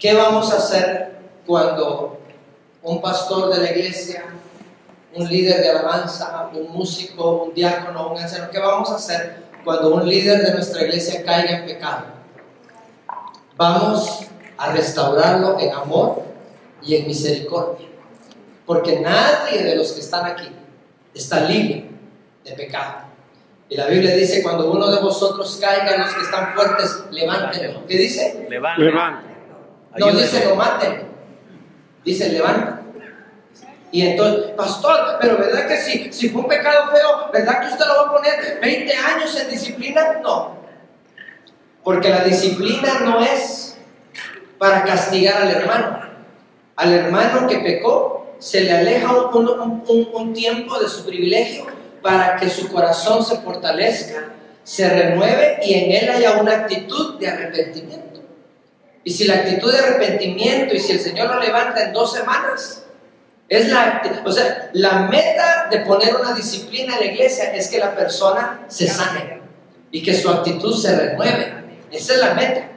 ¿Qué vamos a hacer cuando un pastor de la iglesia, un líder de alabanza, un músico, un diácono, un anciano, qué vamos a hacer cuando un líder de nuestra iglesia caiga en pecado? Vamos a restaurarlo en amor y en misericordia, porque nadie de los que están aquí está libre de pecado. Y la Biblia dice: cuando uno de vosotros caiga, los que están fuertes, levántenlo. ¿Qué dice? Levántenlo. No dice lo maten, dice levanta. Y entonces, pastor, pero ¿verdad que si fue un pecado feo, verdad que usted lo va a poner 20 años en disciplina? No, porque la disciplina no es para castigar al hermano. Al hermano que pecó se le aleja un tiempo de su privilegio para que su corazón se fortalezca, se renueve y en él haya una actitud de arrepentimiento. Y si la actitud de arrepentimiento, y si el Señor lo levanta en 2 semanas, la meta de poner una disciplina en la iglesia es que la persona se sane y que su actitud se renueve. Esa es la meta.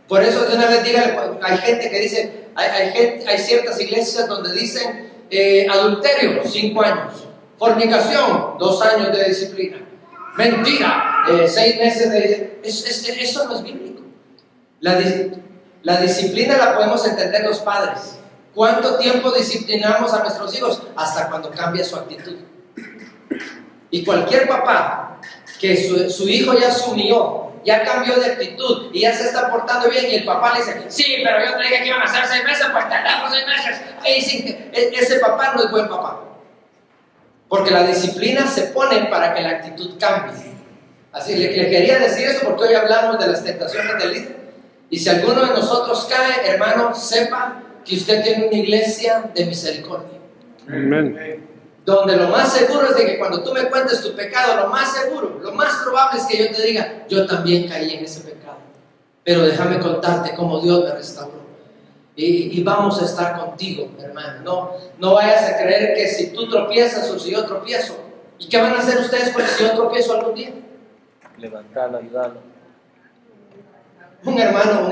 Por eso de una vez dígale, hay gente que dice, hay ciertas iglesias donde dicen adulterio, 5 años, fornicación, 2 años de disciplina, mentira, 6 meses de... Eso no es bíblico. La disciplina la podemos entender los padres. ¿Cuánto tiempo disciplinamos a nuestros hijos? Hasta cuando cambia su actitud. Y cualquier papá que su hijo ya se humilló, ya cambió de actitud y ya se está portando bien, y el papá le dice: sí, pero yo te dije que iban a ser 6 meses, pues tardamos 6 meses. Ahí sí, ese papá no es buen papá. Porque la disciplina se pone para que la actitud cambie. Así le quería decir eso porque hoy hablamos de las tentaciones del líder. Y si alguno de nosotros cae, hermano, sepa que usted tiene una iglesia de misericordia. Amén. Donde lo más seguro es de que cuando tú me cuentes tu pecado, lo más seguro, lo más probable es que yo te diga: yo también caí en ese pecado, pero déjame contarte cómo Dios me restauró. Y vamos a estar contigo, hermano. No vayas a creer que si tú tropiezas o si yo tropiezo. ¿Y qué van a hacer ustedes porque si yo tropiezo algún día? Levantarlo, ayudarlo. Un hermano,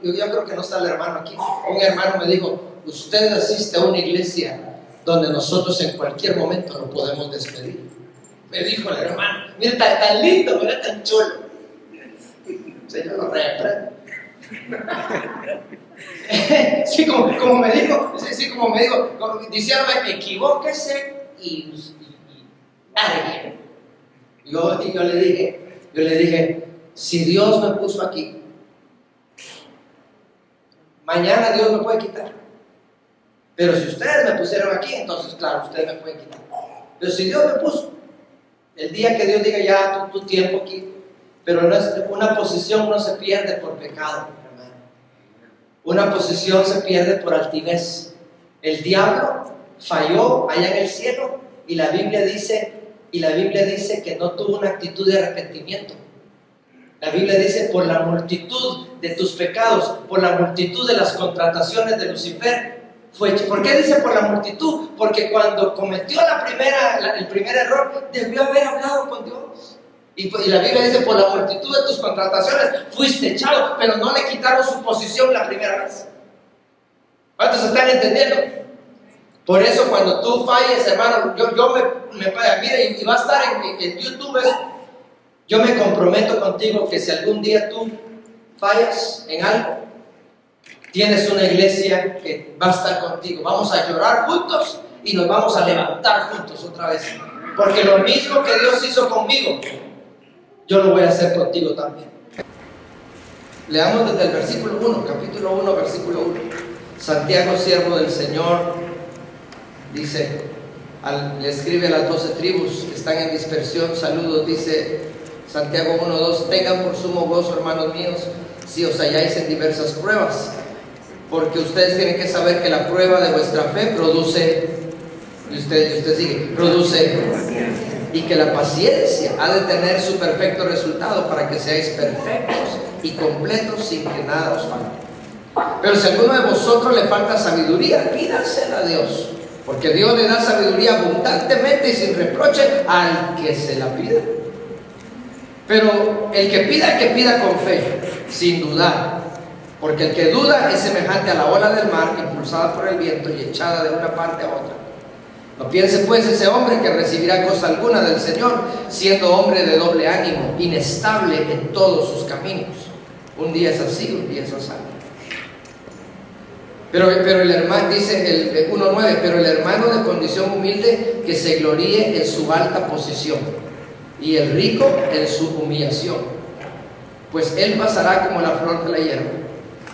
yo creo que no está el hermano aquí. Un hermano me dijo: usted asiste a una iglesia donde nosotros en cualquier momento lo podemos despedir. Me dijo el hermano: mira, tan lindo, mira, tan chulo. Señor, lo reprendo. Sí, como me dijo, diciéndome: equivóquese y largue. Yo le dije: si Dios me puso aquí, mañana Dios me puede quitar. Pero si ustedes me pusieron aquí, entonces claro, ustedes me pueden quitar. Pero si Dios me puso, el día que Dios diga: ya tu tiempo aquí. Pero no es, una posición no se pierde por pecado, hermano. Una posición se pierde por altivez. El diablo falló allá en el cielo y la Biblia dice que no tuvo una actitud de arrepentimiento. La Biblia dice: por la multitud de tus pecados, por la multitud de las contrataciones de Lucifer, fue hecho. ¿Por qué dice por la multitud? Porque cuando cometió el primer error, debió haber hablado con Dios. Y la Biblia dice: por la multitud de tus contrataciones fuiste echado, pero no le quitaron su posición la primera vez. ¿Cuántos están entendiendo? Por eso cuando tú falles, hermano, mira, y va a estar en YouTube eso. Yo me comprometo contigo que si algún día tú fallas en algo, tienes una iglesia que va a estar contigo. Vamos a llorar juntos y nos vamos a levantar juntos otra vez. Porque lo mismo que Dios hizo conmigo, yo lo voy a hacer contigo también. Leamos desde el versículo 1, capítulo 1, versículo 1. Santiago, siervo del Señor, dice, le escribe a las 12 tribus que están en dispersión: saludos, dice Santiago 1:2, tengan por sumo gozo, hermanos míos, si os halláis en diversas pruebas, porque ustedes tienen que saber que la prueba de vuestra fe produce, y usted sigue, produce, y que la paciencia ha de tener su perfecto resultado, para que seáis perfectos y completos sin que nada os falte. Pero si a alguno de vosotros le falta sabiduría, pídasela a Dios, porque Dios le da sabiduría abundantemente y sin reproche al que se la pida. Pero el que pida con fe, sin dudar, Porque el que duda es semejante a la ola del mar, impulsada por el viento y echada de una parte a otra. No piense pues ese hombre que recibirá cosa alguna del Señor, siendo hombre de doble ánimo, inestable en todos sus caminos. Un día es así, un día es así. Pero el hermano, dice el 1.9, pero el hermano de condición humilde que se gloríe en su alta posición, y el rico en su humillación, pues él pasará como la flor de la hierba.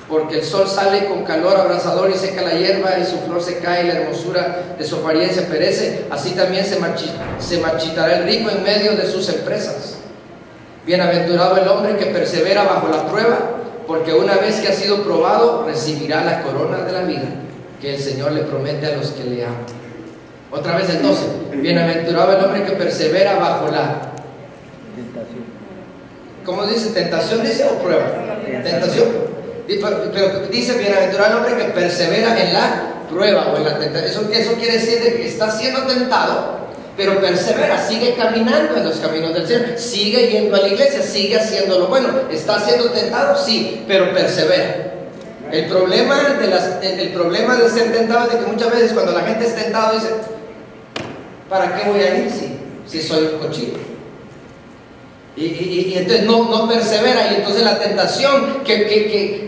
Porque el sol sale con calor abrasador y seca la hierba, y su flor se cae y la hermosura de su apariencia perece. Así también se marchitará el rico en medio de sus empresas. Bienaventurado el hombre que persevera bajo la prueba, porque una vez que ha sido probado, recibirá la corona de la vida que el Señor le promete a los que le aman. Otra vez el 12. Bienaventurado el hombre que persevera bajo la Tentación. ¿Cómo dice? ¿Tentación dice o prueba? Tentación. Pero dice bienaventurado el hombre que persevera en la prueba o en la tentación. Eso quiere decir que está siendo tentado, pero persevera, sigue caminando en los caminos del Señor, sigue yendo a la iglesia, sigue haciendo lo bueno. ¿Está siendo tentado? Sí, pero persevera. El problema de ser tentado es de que muchas veces cuando la gente es tentado dice, ¿para qué voy a ir si soy un cochino? Y entonces no persevera, y entonces la tentación que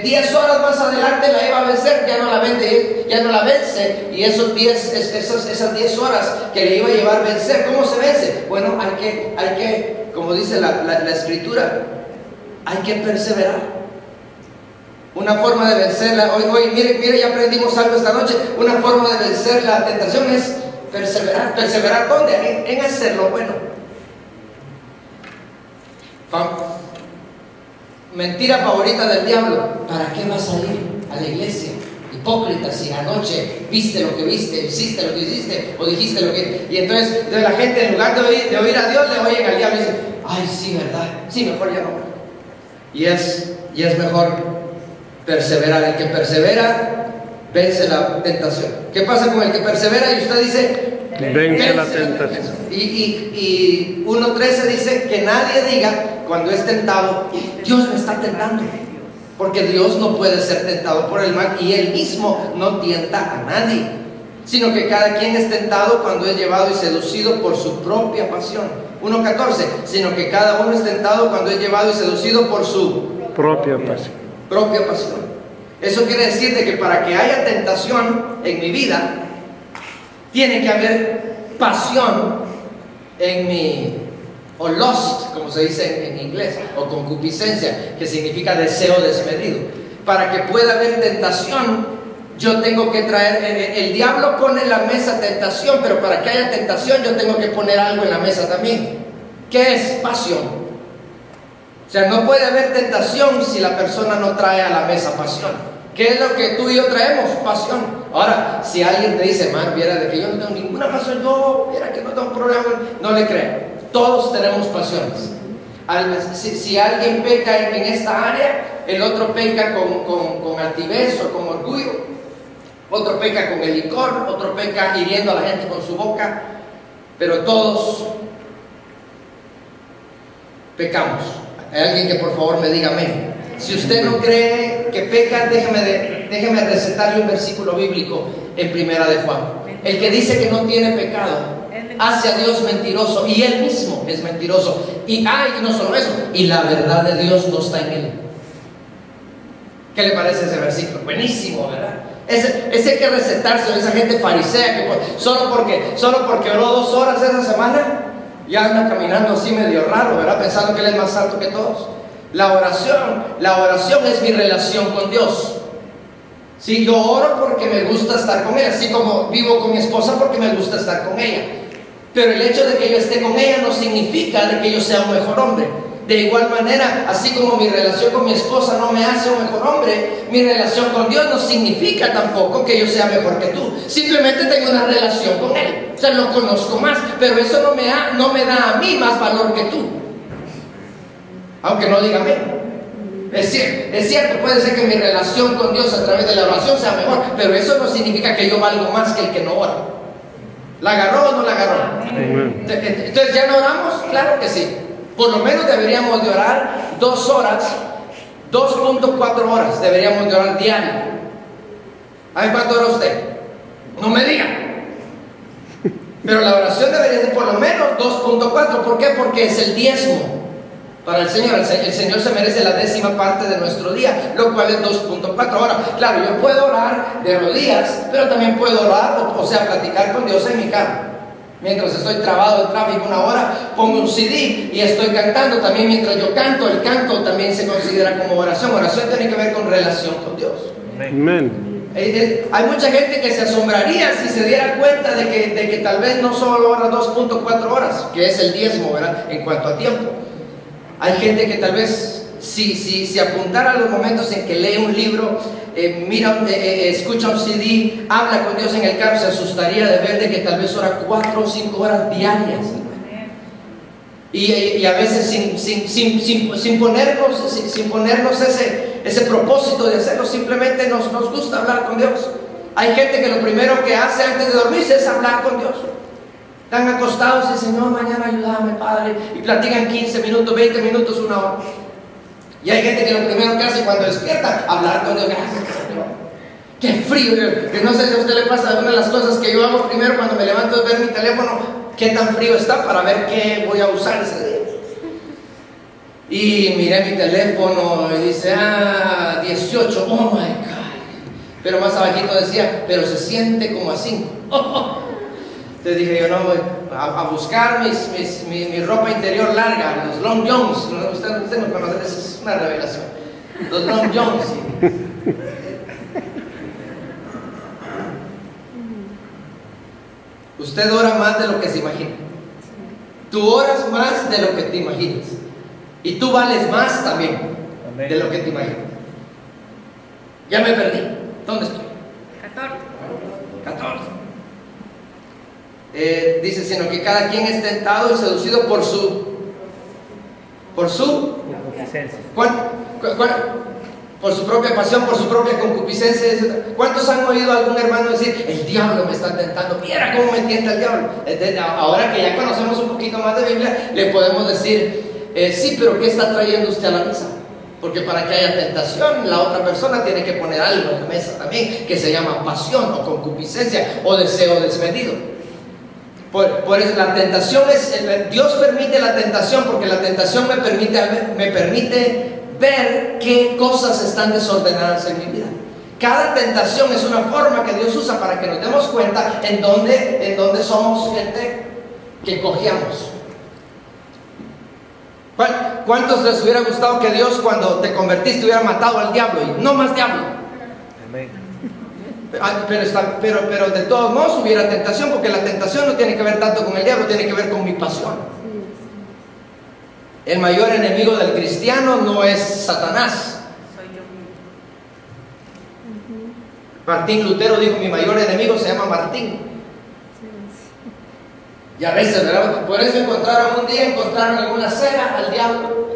10 horas más adelante la iba a vencer, ya no la vence, y esas 10 horas que le iba a llevar a vencer, ¿cómo se vence? Bueno, hay que, como dice la escritura, hay que perseverar. Una forma de vencerla, hoy mire, ya aprendimos algo esta noche. Una forma de vencer la tentación es perseverar. ¿Perseverar dónde? En hacer lo bueno. Mentira favorita del diablo: ¿para qué vas a ir a la iglesia? Hipócrita, si anoche viste lo que viste, hiciste lo que hiciste, o dijiste lo que... Y entonces la gente, en lugar de oír a Dios, le oyen al diablo y dicen, ay, sí, ¿verdad? Sí, mejor ya no. Y es mejor perseverar. El que persevera vence la tentación. ¿Qué pasa con el que persevera? Y usted dice, vence la tentación. Y 1.13 dice que nadie diga cuando es tentado, Dios me está tentando, porque Dios no puede ser tentado por el mal, y Él mismo no tienta a nadie, sino que cada quien es tentado cuando es llevado y seducido por su propia pasión. 1.14, sino que cada uno es tentado cuando es llevado y seducido por su propia pasión. Eso quiere decir de que para que haya tentación en mi vida, tiene que haber pasión en mi, o lust, como se dice en inglés, o concupiscencia, que significa deseo desmedido. Para que pueda haber tentación, yo tengo que traer, el diablo pone en la mesa tentación, pero para que haya tentación yo tengo que poner algo en la mesa también. ¿Qué es? Pasión. O sea, no puede haber tentación si la persona no trae a la mesa pasión. ¿Qué es lo que tú y yo traemos? Pasión. Ahora, si alguien te dice, man, viera de que yo no tengo ninguna pasión, yo viera que no tengo problema, no le creo. Todos tenemos pasiones. Si alguien peca en esta área, el otro peca con altivez o con orgullo, otro peca con el licor, otro peca hiriendo a la gente con su boca, pero todos pecamos. Hay alguien que por favor me diga amén. Si usted no cree que peca, déjeme recetarle un versículo bíblico en 1 de Juan. El que dice que no tiene pecado hace a Dios mentiroso, y él mismo es mentiroso. Y no solo eso, y la verdad de Dios no está en él. ¿Qué le parece ese versículo? Buenísimo, ¿verdad? Ese hay que recetarse a esa gente farisea que solo porque oró 2 horas esa semana ya anda caminando así medio raro, ¿verdad? Pensando que él es más santo que todos. La oración es mi relación con Dios. Sí, yo oro porque me gusta estar con ella, así como vivo con mi esposa porque me gusta estar con ella. Pero el hecho de que yo esté con ella no significa de que yo sea un mejor hombre. De igual manera, así como mi relación con mi esposa no me hace un mejor hombre, mi relación con Dios no significa tampoco que yo sea mejor que tú. Simplemente tengo una relación con Él, o sea, lo conozco más, pero eso no me da a mí más valor que tú. Aunque no diga amén. Es cierto, puede ser que mi relación con Dios a través de la oración sea mejor, pero eso no significa que yo valgo más que el que no ora. ¿La agarró o no la agarró? Entonces, ¿ya no oramos? Claro que sí. Por lo menos deberíamos de orar 2 horas 2.4 horas deberíamos de orar diario. A ver, ¿cuánto ora usted? No me diga. Pero la oración debería ser por lo menos 2.4. ¿Por qué? Porque es el diezmo para el Señor. El Señor se merece la 10ª parte de nuestro día, lo cual es 2.4. Ahora, claro, yo puedo orar de rodillas, pero también puedo orar, o sea, platicar con Dios en mi carro. Mientras estoy trabado en tráfico 1 hora, pongo un CD y estoy cantando. También mientras yo canto, el canto también se considera como oración. Oración tiene que ver con relación con Dios. Amén. Hay mucha gente que se asombraría si se diera cuenta de que tal vez no solo ora 2.4 horas, que es el diezmo, ¿verdad? En cuanto a tiempo. Hay gente que tal vez si apuntara los momentos en que lee un libro, escucha un CD, habla con Dios en el carro, se asustaría de ver de que tal vez ora 4 o 5 horas diarias. Y a veces sin ponernos ese propósito de hacerlo, simplemente nos gusta hablar con Dios. Hay gente que lo primero que hace antes de dormirse es hablar con Dios. Están acostados y dicen, Señor, mañana ayúdame, Padre, y platican 15 minutos, 20 minutos, 1 hora. Y hay gente que lo primero que hace cuando despierta, hablar con Dios. Gracias, Señor. Qué frío, que no sé si a usted le pasa. Una de las cosas que yo hago primero cuando me levanto es ver mi teléfono, qué tan frío está, para ver qué voy a usar ese día. Y miré mi teléfono y dice, 18, oh my God. Pero más abajito decía, pero se siente como a 5. Entonces dije yo, no, voy a buscar mi ropa interior larga, los long johns. Usted no conoce, eso es una revelación. Los long johns. Usted ora más de lo que se imagina. Tú oras más de lo que te imaginas. Y tú vales más también de lo que te imaginas. Ya me perdí. ¿Dónde estoy? 14. Dice, sino que cada quien es tentado y seducido por su Concupiscencia. por su propia pasión, por su propia concupiscencia. ¿Cuántos han oído a algún hermano decir, el diablo me está tentando? Mira cómo me tienta el diablo. Ahora que ya conocemos un poquito más de Biblia, le podemos decir, sí, pero ¿qué está trayendo usted a la mesa? Porque para que haya tentación, la otra persona tiene que poner algo en la mesa también, que se llama pasión o concupiscencia o deseo desmedido. Por eso la tentación Dios permite la tentación, porque la tentación me permite ver qué cosas están desordenadas en mi vida. Cada tentación es una forma que Dios usa para que nos demos cuenta en dónde somos gente que cojeamos. ¿Cuántos les hubiera gustado que Dios, cuando te convertiste, hubiera matado al diablo y no más diablo? Amén. Pero de todos modos hubiera tentación, porque la tentación no tiene que ver tanto con el diablo, tiene que ver con mi pasión. El mayor enemigo del cristiano no es Satanás. Martín Lutero dijo, mi mayor enemigo se llama Martín. Y a veces, ¿verdad? Por eso un día encontraron en una cena al diablo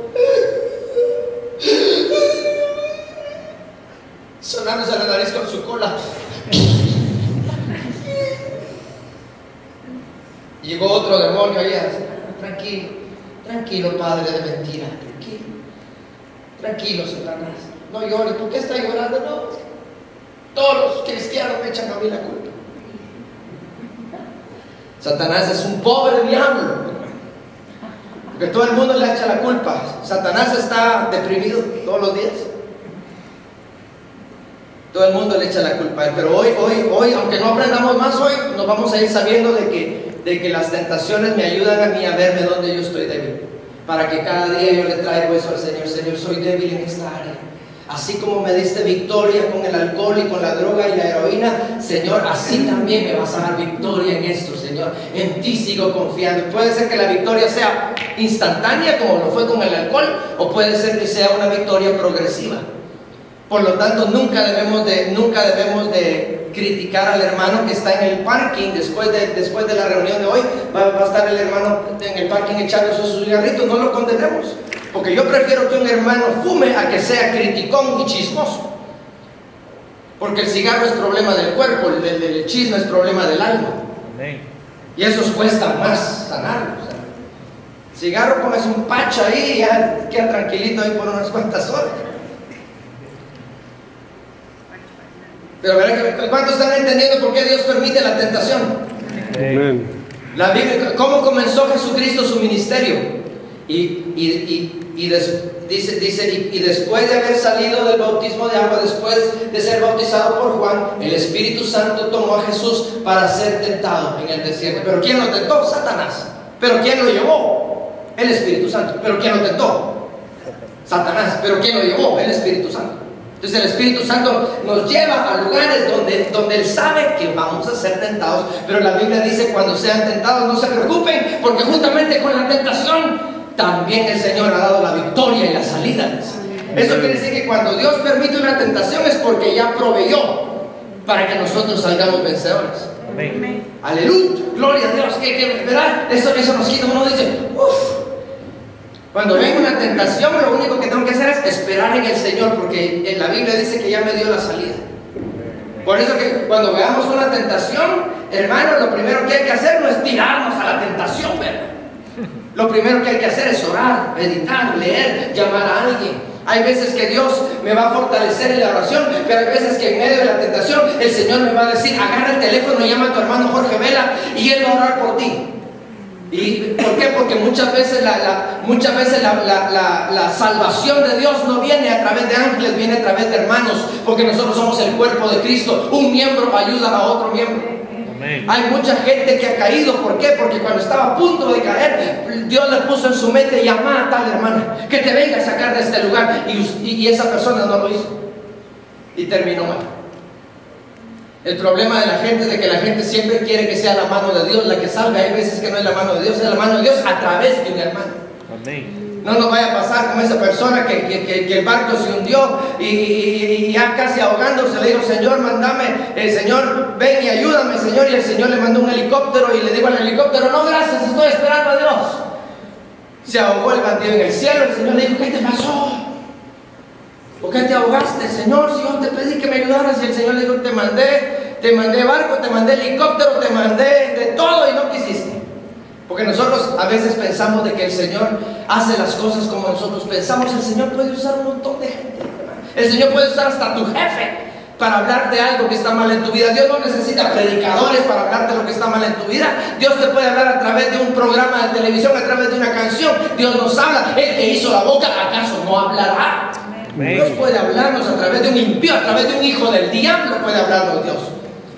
sonándose la nariz con su cola. Llegó otro demonio ahí, tranquilo padre de mentira, tranquilo Satanás, no llores. ¿Por qué está llorando? No, todos los cristianos me echan a mí la culpa. Satanás es un pobre diablo, porque todo el mundo le echa la culpa. Satanás está deprimido todos los días. Todo el mundo le echa la culpa a él. Pero hoy, aunque no aprendamos más hoy, nos vamos a ir sabiendo de que las tentaciones me ayudan a mí a verme donde yo estoy débil, para que cada día yo le traigo eso al Señor. Señor, soy débil en esta área. Así como me diste victoria con el alcohol y con la droga y la heroína, Señor, así también me vas a dar victoria en esto, Señor. En ti sigo confiando. Puede ser que la victoria sea instantánea, como lo fue con el alcohol, o puede ser que sea una victoria progresiva. Por lo tanto, nunca debemos de criticar al hermano que está en el parking después de la reunión de hoy. Va a estar el hermano en el parking echando sus cigarritos. No lo condenemos, porque yo prefiero que un hermano fume a que sea criticón y chismoso, porque el cigarro es problema del cuerpo, el chisme es problema del alma. Amén. Y esos cuestan más sanarlos. Cigarro, pones un pacho ahí y ya queda tranquilito ahí por unas cuantas horas. Pero ¿cuántos están entendiendo por qué Dios permite la tentación? Amén. La Biblia, ¿cómo comenzó Jesucristo su ministerio? Dice, después de haber salido del bautismo de agua, después de ser bautizado por Juan, el Espíritu Santo tomó a Jesús para ser tentado en el desierto. ¿Pero quién lo tentó? Satanás. ¿Pero quién lo llevó? El Espíritu Santo. ¿Pero quién lo tentó? Satanás. ¿Pero quién lo llevó? El Espíritu Santo. Entonces el Espíritu Santo nos lleva a lugares donde Él sabe que vamos a ser tentados. Pero la Biblia dice, cuando sean tentados no se preocupen, porque juntamente con la tentación también el Señor ha dado la victoria y la salida. Eso quiere decir que cuando Dios permite una tentación es porque ya proveyó para que nosotros salgamos vencedores. Amén. Aleluya, gloria a Dios. ¿Verdad? Eso nos quita. Uno dice, uff. Cuando venga una tentación, lo único que tengo que hacer es esperar en el Señor, porque en la Biblia dice que ya me dio la salida. Por eso que cuando veamos una tentación, hermano, lo primero que hay que hacer no es tirarnos a la tentación, ¿verdad? Lo primero que hay que hacer es orar, meditar, leer, llamar a alguien. Hay veces que Dios me va a fortalecer en la oración, pero hay veces que en medio de la tentación el Señor me va a decir, agarra el teléfono, llama a tu hermano Jorge Vela y él va a orar por ti. ¿Y por qué? Porque muchas veces la salvación de Dios no viene a través de ángeles, viene a través de hermanos, porque nosotros somos el cuerpo de Cristo. Un miembro ayuda a otro miembro. Amén. Hay mucha gente que ha caído. ¿Por qué? Porque cuando estaba a punto de caer, Dios le puso en su mente, llama a tal hermana que te venga a sacar de este lugar, y esa persona no lo hizo y terminó mal. El problema de la gente es de que la gente siempre quiere que sea la mano de Dios la que salga. Hay veces que no es la mano de Dios, es la mano de Dios a través de un hermano. Amén. No nos vaya a pasar como esa persona que el barco se hundió y ya casi ahogándose le dijo, Señor, mándame, Señor, ven y ayúdame, Señor. Y el Señor le mandó un helicóptero y le dijo al helicóptero, no, gracias, estoy esperando a Dios. Se ahogó el bandido en el cielo. El Señor le dijo, ¿qué te pasó? ¿Por qué te ahogaste, Señor? Si yo te pedí que me ayudaras. Y el Señor le dijo, te mandé barco, te mandé helicóptero, te mandé de todo y no quisiste. Porque nosotros a veces pensamos de que el Señor hace las cosas como nosotros pensamos. El Señor puede usar un montón de gente. El Señor puede usar hasta tu jefe para hablar de algo que está mal en tu vida. Dios no necesita predicadores para hablarte de lo que está mal en tu vida. Dios te puede hablar a través de un programa de televisión, a través de una canción. Dios nos habla. El que hizo la boca, ¿acaso no hablará? Amén. Dios puede hablarnos a través de un impío, a través de un hijo del diablo puede hablarnos Dios.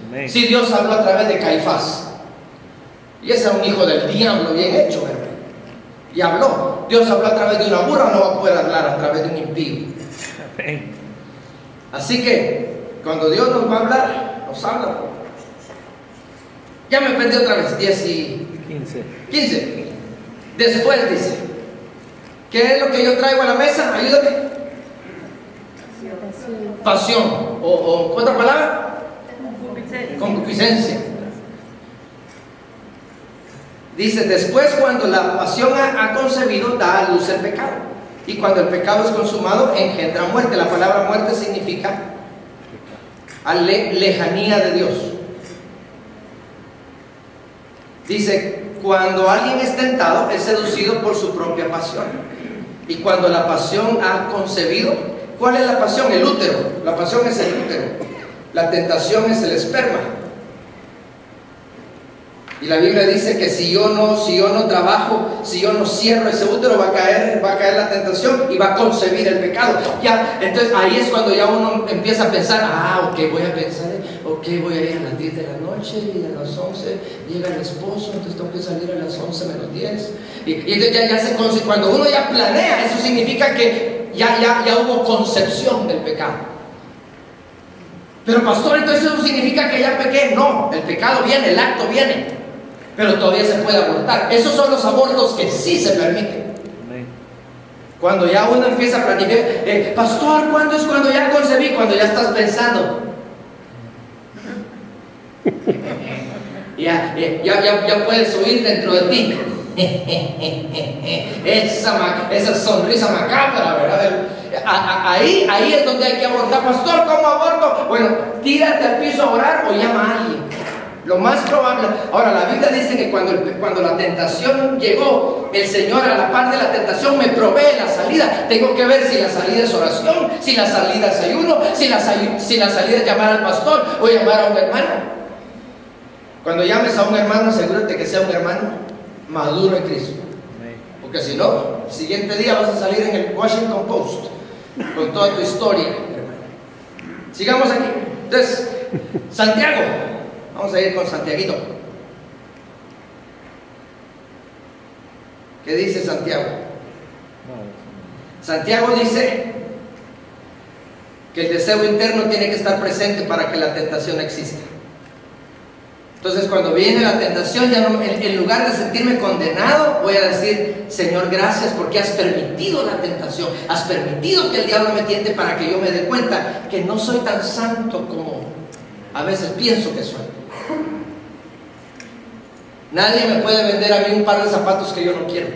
Amén. Si Dios habló a través de Caifás, y ese era un hijo del diablo bien hecho, ¿verdad? Y habló. Dios habló a través de una burra, no va a poder hablar a través de un impío. Amén. Así que cuando Dios nos va a hablar, nos habla. Ya me perdí otra vez. 10 y 15. Después dice, ¿qué es lo que yo traigo a la mesa? Ayúdame. Pasión. ¿O otra palabra? Concupiscencia. Dice, después cuando la pasión ha concebido, da a luz el pecado. Y cuando el pecado es consumado, engendra muerte. La palabra muerte significa lejanía de Dios. Dice, cuando alguien es tentado, es seducido por su propia pasión. Y cuando la pasión ha concebido, ¿cuál es la pasión? El útero. La pasión es el útero. La tentación es el esperma. Y la Biblia dice que si yo no trabajo, si yo no cierro ese útero, va a caer la tentación y va a concebir el pecado. Ya, entonces ahí es cuando ya uno empieza a pensar, ok, voy a pensar, voy a ir a las 10 de la noche y a las 11 llega el esposo, entonces tengo que salir a las 11 menos 10. Y entonces ya se consigue. Cuando uno ya planea, eso significa que ya hubo concepción del pecado. Pero pastor, entonces eso significa que ya pequé. No, el pecado viene, el acto viene, pero todavía se puede abortar. Esos son los abortos que sí se permiten. Cuando ya uno empieza a planificar, pastor, ¿cuándo es cuando ya concebí? Cuando ya estás pensando. Ya puedes oír dentro de ti esa sonrisa macabra, ¿verdad? Ahí es donde hay que abortar. Pastor, ¿cómo aborto? Bueno, tírate al piso a orar o llama a alguien. Lo más probable. Ahora, la Biblia dice que cuando la tentación llegó, el Señor a la par de la tentación me provee la salida. Tengo que ver si la salida es oración, si la salida es ayuno, si la salida es llamar al pastor o llamar a un hermano. Cuando llames a un hermano, asegúrate que sea un hermano maduro en Cristo. Porque si no, el siguiente día vas a salir en el Washington Post con toda tu historia, hermano. Sigamos aquí. Entonces, Santiago. Vamos a ir con Santiaguito. ¿Qué dice Santiago? Santiago dice que el deseo interno tiene que estar presente para que la tentación exista. Entonces, cuando viene la tentación, ya no, en lugar de sentirme condenado, voy a decir: Señor, gracias porque has permitido la tentación, has permitido que el diablo me tiente para que yo me dé cuenta que no soy tan santo como a veces pienso que soy. Nadie me puede vender a mí un par de zapatos que yo no quiero.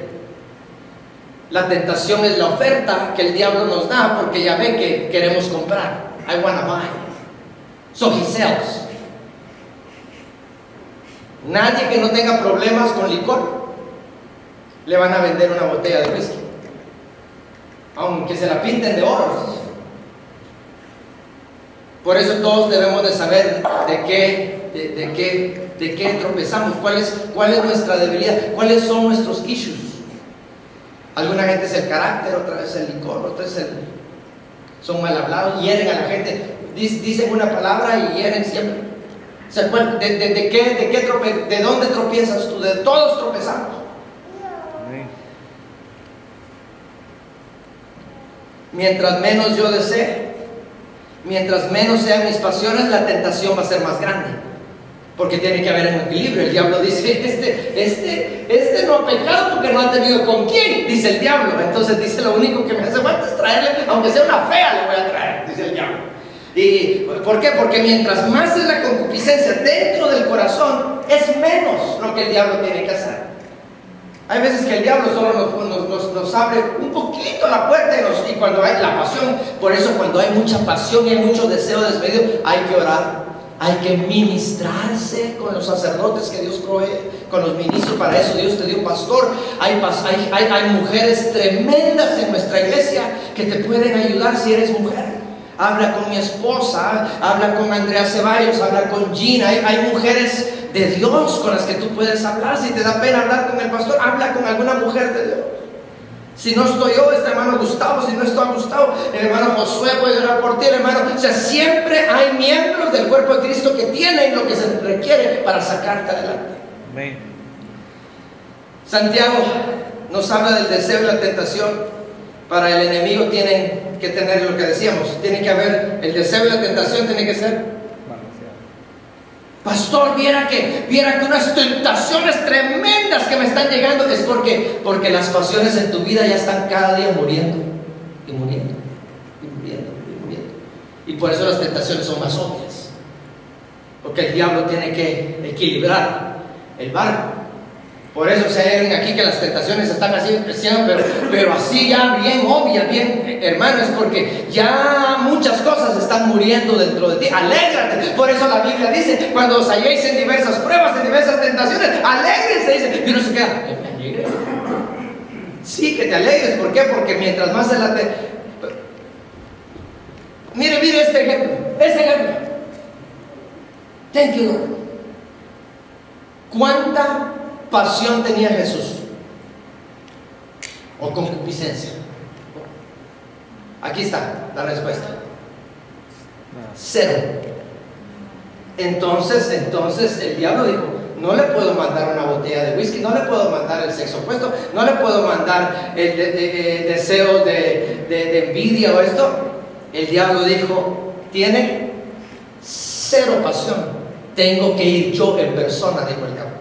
La tentación es la oferta que el diablo nos da porque ya ve que queremos comprar. I wanna buy. So he sells. Nadie que no tenga problemas con licor le van a vender una botella de whisky, aunque se la pinten de oro. Por eso todos debemos de saber de qué tropezamos, cuál es nuestra debilidad, cuáles son nuestros issues. Alguna gente es el carácter, otra vez el licor, otra vez son mal hablados, hieren a la gente, dicen una palabra y hieren siempre. O sea, ¿de dónde tropiezas tú? De todos tropezamos. Mientras menos yo desee, mientras menos sean mis pasiones, la tentación va a ser más grande, porque tiene que haber un equilibrio. El diablo dice: este no ha pecado porque no ha tenido con quién, dice el diablo. Entonces dice: lo único que me hace falta es traerle, aunque sea una fea, le voy a traer, dice el diablo. ¿Y por qué? Porque mientras más es la concupiscencia dentro del corazón, es menos lo que el diablo tiene que hacer. Hay veces que el diablo solo nos abre un poquito la puerta y cuando hay la pasión, por eso cuando hay mucha pasión y hay mucho deseo desmedido, hay que orar, hay que ministrarse con los sacerdotes que Dios provee, con los ministros. Para eso Dios te dio pastor. Hay mujeres tremendas en nuestra iglesia que te pueden ayudar si eres mujer. Habla con mi esposa, habla con Andrea Ceballos, habla con Gina. Hay mujeres de Dios con las que tú puedes hablar. Si te da pena hablar con el pastor, habla con alguna mujer de Dios. Si no estoy yo, este hermano Gustavo. Si no está Gustavo, el hermano Josué puede orar por ti, el hermano. O sea, siempre hay miembros del cuerpo de Cristo que tienen lo que se requiere para sacarte adelante. Amén. Santiago nos habla del deseo y la tentación. Para el enemigo tienen que tener lo que decíamos, tiene que haber el deseo y la tentación, tiene que ser. Pastor, viera que unas tentaciones tremendas que me están llegando. Es porque las pasiones en tu vida ya están cada día muriendo y muriendo y muriendo y muriendo. Y por eso las tentaciones son más obvias, porque el diablo tiene que equilibrar el barco. Por eso si hay alguien aquí que las tentaciones están así creciendo, pero así ya bien obvias, bien, hermano, es porque ya muchas cosas están muriendo dentro de ti. Alégrate. Por eso la Biblia dice: cuando os halléis en diversas pruebas, en diversas tentaciones, alégrense, dice. Y uno se queda: ¿me alegre? Sí, que te alegres. ¿Por qué? Porque mientras más se la Mire este ejemplo. Thank you, Lord. ¿Cuánta pasión tenía Jesús? ¿O concupiscencia? Aquí está la respuesta: 0. Entonces el diablo dijo: no le puedo mandar una botella de whisky, no le puedo mandar el sexo opuesto, no le puedo mandar el deseo de envidia o esto. El diablo dijo: tiene 0 pasión, tengo que ir yo en persona, dijo el diablo.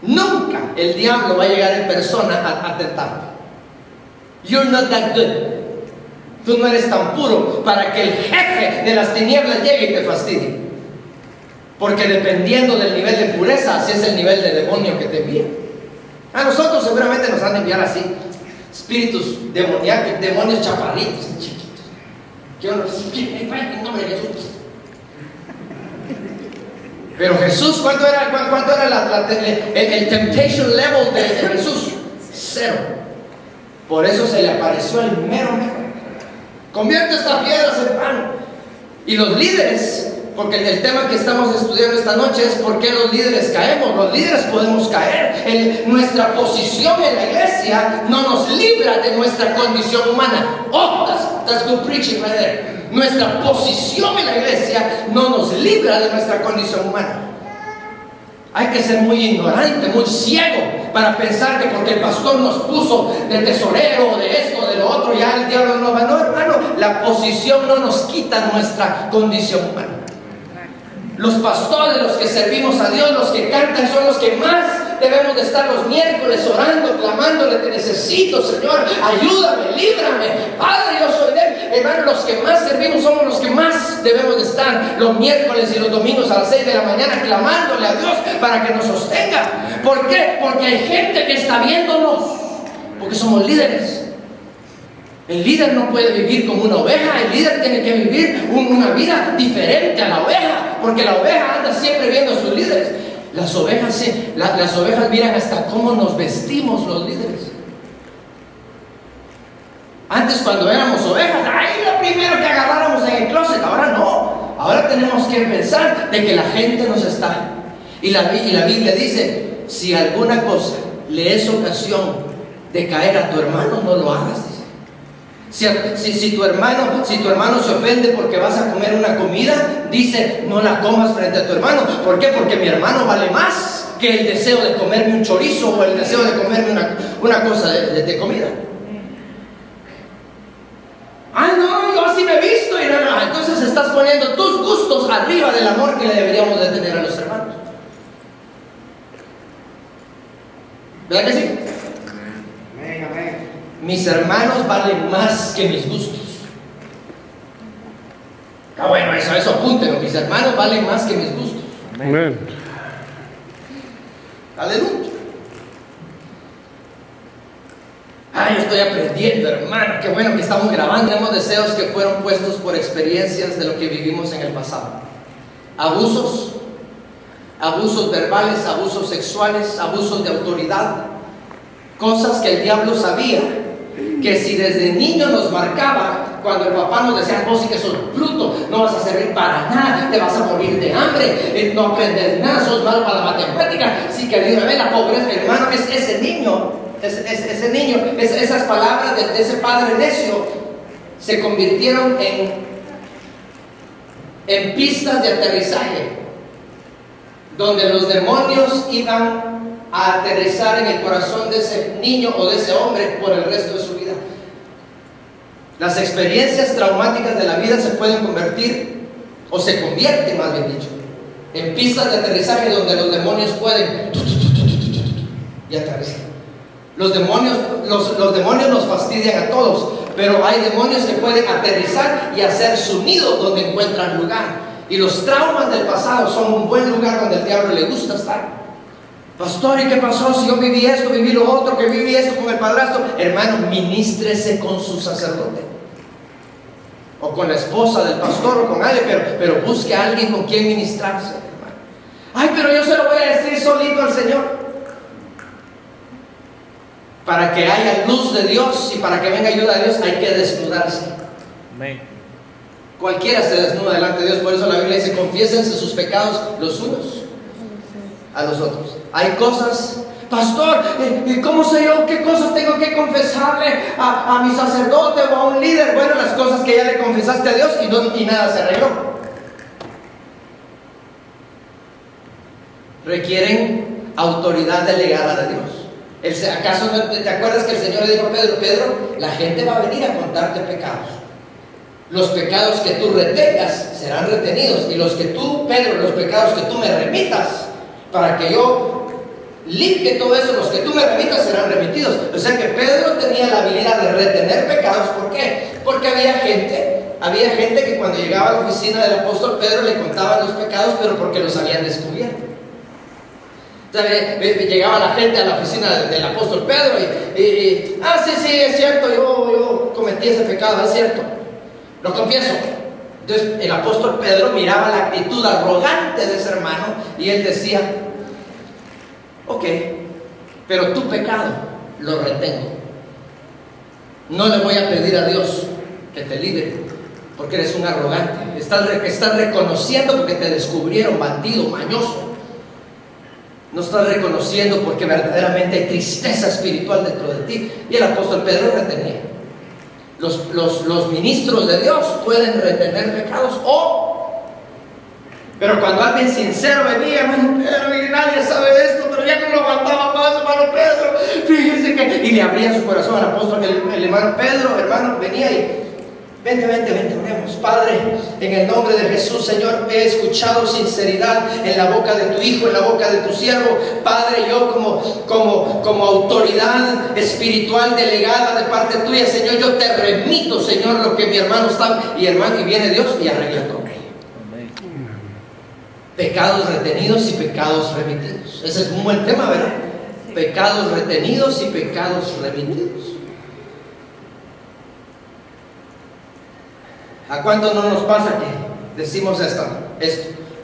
Nunca el diablo va a llegar en persona a tentarte. You're not that good. Tú no eres tan puro para que el jefe de las tinieblas llegue y te fastidie. Porque dependiendo del nivel de pureza, así es el nivel de demonio que te envía. A nosotros seguramente nos han de enviar así espíritus demoníacos, demonios chaparritos, chiquitos. Que uno dice: en nombre de Jesús. Pero Jesús, ¿cuánto era el temptation level de Jesús? 0. Por eso se le apareció el mero. Convierte estas piedras en pan. Y los líderes, porque el tema que estamos estudiando esta noche es por qué los líderes caemos. Los líderes podemos caer. Nuestra posición en la iglesia no nos libra de nuestra condición humana. Oh, that's good preaching right there. Nuestra posición en la iglesia no nos libra de nuestra condición humana. Hay que ser muy ignorante, muy ciego para pensar que porque el pastor nos puso de tesorero, de esto, de lo otro, ya el diablo no va. No, hermano, la posición no nos quita nuestra condición humana. Los pastores, los que servimos a Dios, los que cantan, son los que más debemos de estar los miércoles orando, clamándole: te necesito, Señor, ayúdame, líbrame, Padre, yo soy de Él. Hermano, los que más servimos somos los que más debemos de estar los miércoles y los domingos a las 6 de la mañana clamándole a Dios para que nos sostenga. ¿Por qué? Porque hay gente que está viéndonos, porque somos líderes. El líder no puede vivir como una oveja. El líder tiene que vivir una vida diferente a la oveja, porque la oveja anda siempre viendo a sus líderes. Las ovejas sí, las ovejas miran hasta cómo nos vestimos los líderes. Antes, cuando éramos ovejas, ahí lo primero que agarráramos en el closet. Ahora no. Ahora tenemos que pensar de que la gente nos está. Y la Biblia dice: si alguna cosa le es ocasión de caer a tu hermano, no lo hagas. Si tu hermano se ofende porque vas a comer una comida, dice: no la comas frente a tu hermano. ¿Por qué? Porque mi hermano vale más que el deseo de comerme un chorizo o el deseo de comerme una cosa de comida. No, yo así me he visto. Y no, entonces estás poniendo tus gustos arriba del amor que le deberíamos de tener a los hermanos. ¿Verdad que sí? Amén, amén. Mis hermanos valen más que mis gustos. Bueno, eso apúntenlo. Mis hermanos valen más que mis gustos. Amén. Aleluya. Yo estoy aprendiendo, hermano. Qué bueno que estamos grabando. Tenemos deseos que fueron puestos por experiencias de lo que vivimos en el pasado. Abusos verbales, abusos sexuales, abusos de autoridad. Cosas que el diablo sabía que si desde niño nos marcaba, cuando el papá nos decía: vos sí que sos bruto, no vas a servir para nada, te vas a morir de hambre, no aprendes nada, sos malo para la matemática. Sí, que ayúdame, la pobreza, hermano, ese niño, esas palabras de ese padre necio se convirtieron en pistas de aterrizaje, donde los demonios iban a aterrizar en el corazón de ese niño o de ese hombre por el resto de su vida. Las experiencias traumáticas de la vida se pueden convertir, o se convierten más bien dicho, en pistas de aterrizaje donde los demonios pueden y aterrizar. Los demonios nos fastidian a todos, pero hay demonios que pueden aterrizar y hacer su nido donde encuentran lugar. Y los traumas del pasado son un buen lugar donde el diablo le gusta estar. Pastor, ¿y qué pasó? Si yo viví esto, viví lo otro, que viví esto con el padrastro. Hermano, ministrese con su sacerdote, o con la esposa del pastor, o con alguien, pero busque a alguien con quien ministrarse, hermano. Pero yo se lo voy a decir solito al Señor. Para que haya luz de Dios y para que venga ayuda de Dios, hay que desnudarse. Amén. Cualquiera se desnuda delante de Dios. Por eso la Biblia dice: confiésense sus pecados los unos a los otros. Hay cosas, pastor, ¿cómo sé yo qué cosas tengo que confesarle a mi sacerdote o a un líder? Bueno, las cosas que ya le confesaste a Dios y nada se arregló. Requieren autoridad delegada de Dios. ¿Acaso no te acuerdas que el Señor le dijo a Pedro: Pedro, la gente va a venir a contarte pecados. Los pecados que tú retengas serán retenidos, y los pecados que tú me remitas, para que yo limpie todo eso, los que tú me remitas serán remitidos. O sea que Pedro tenía la habilidad de retener pecados. ¿Por qué? Porque había gente que cuando llegaba a la oficina del apóstol Pedro le contaban los pecados, pero porque los habían descubierto. Llegaba la gente a la oficina del apóstol Pedro y sí, es cierto, yo cometí ese pecado, es cierto, lo confieso. Entonces el apóstol Pedro miraba la actitud arrogante de ese hermano y él decía: ok, pero tu pecado lo retengo. No le voy a pedir a Dios que te libre, porque eres un arrogante. Estás reconociendo porque te descubrieron bandido, mañoso. No estás reconociendo porque verdaderamente hay tristeza espiritual dentro de ti. Y el apóstol Pedro retenía. Los ministros de Dios pueden retener pecados, pero cuando alguien sincero venía: hermano Pedro, y nadie sabe esto, pero ya no lo aguantaba más, hermano Pedro, fíjese que... Y le abría su corazón al apóstol, el hermano Pedro, hermano, venía y... Vente, oremos. Padre, en el nombre de Jesús, Señor, he escuchado sinceridad en la boca de tu Hijo, en la boca de tu siervo. Padre, yo como autoridad espiritual delegada de parte tuya, Señor, yo te remito, Señor, lo que mi hermano está... Y viene Dios y arregla todo. Pecados retenidos y pecados remitidos. Ese es un buen tema, ¿verdad? Pecados retenidos y pecados remitidos. ¿A cuánto no nos pasa que decimos esto?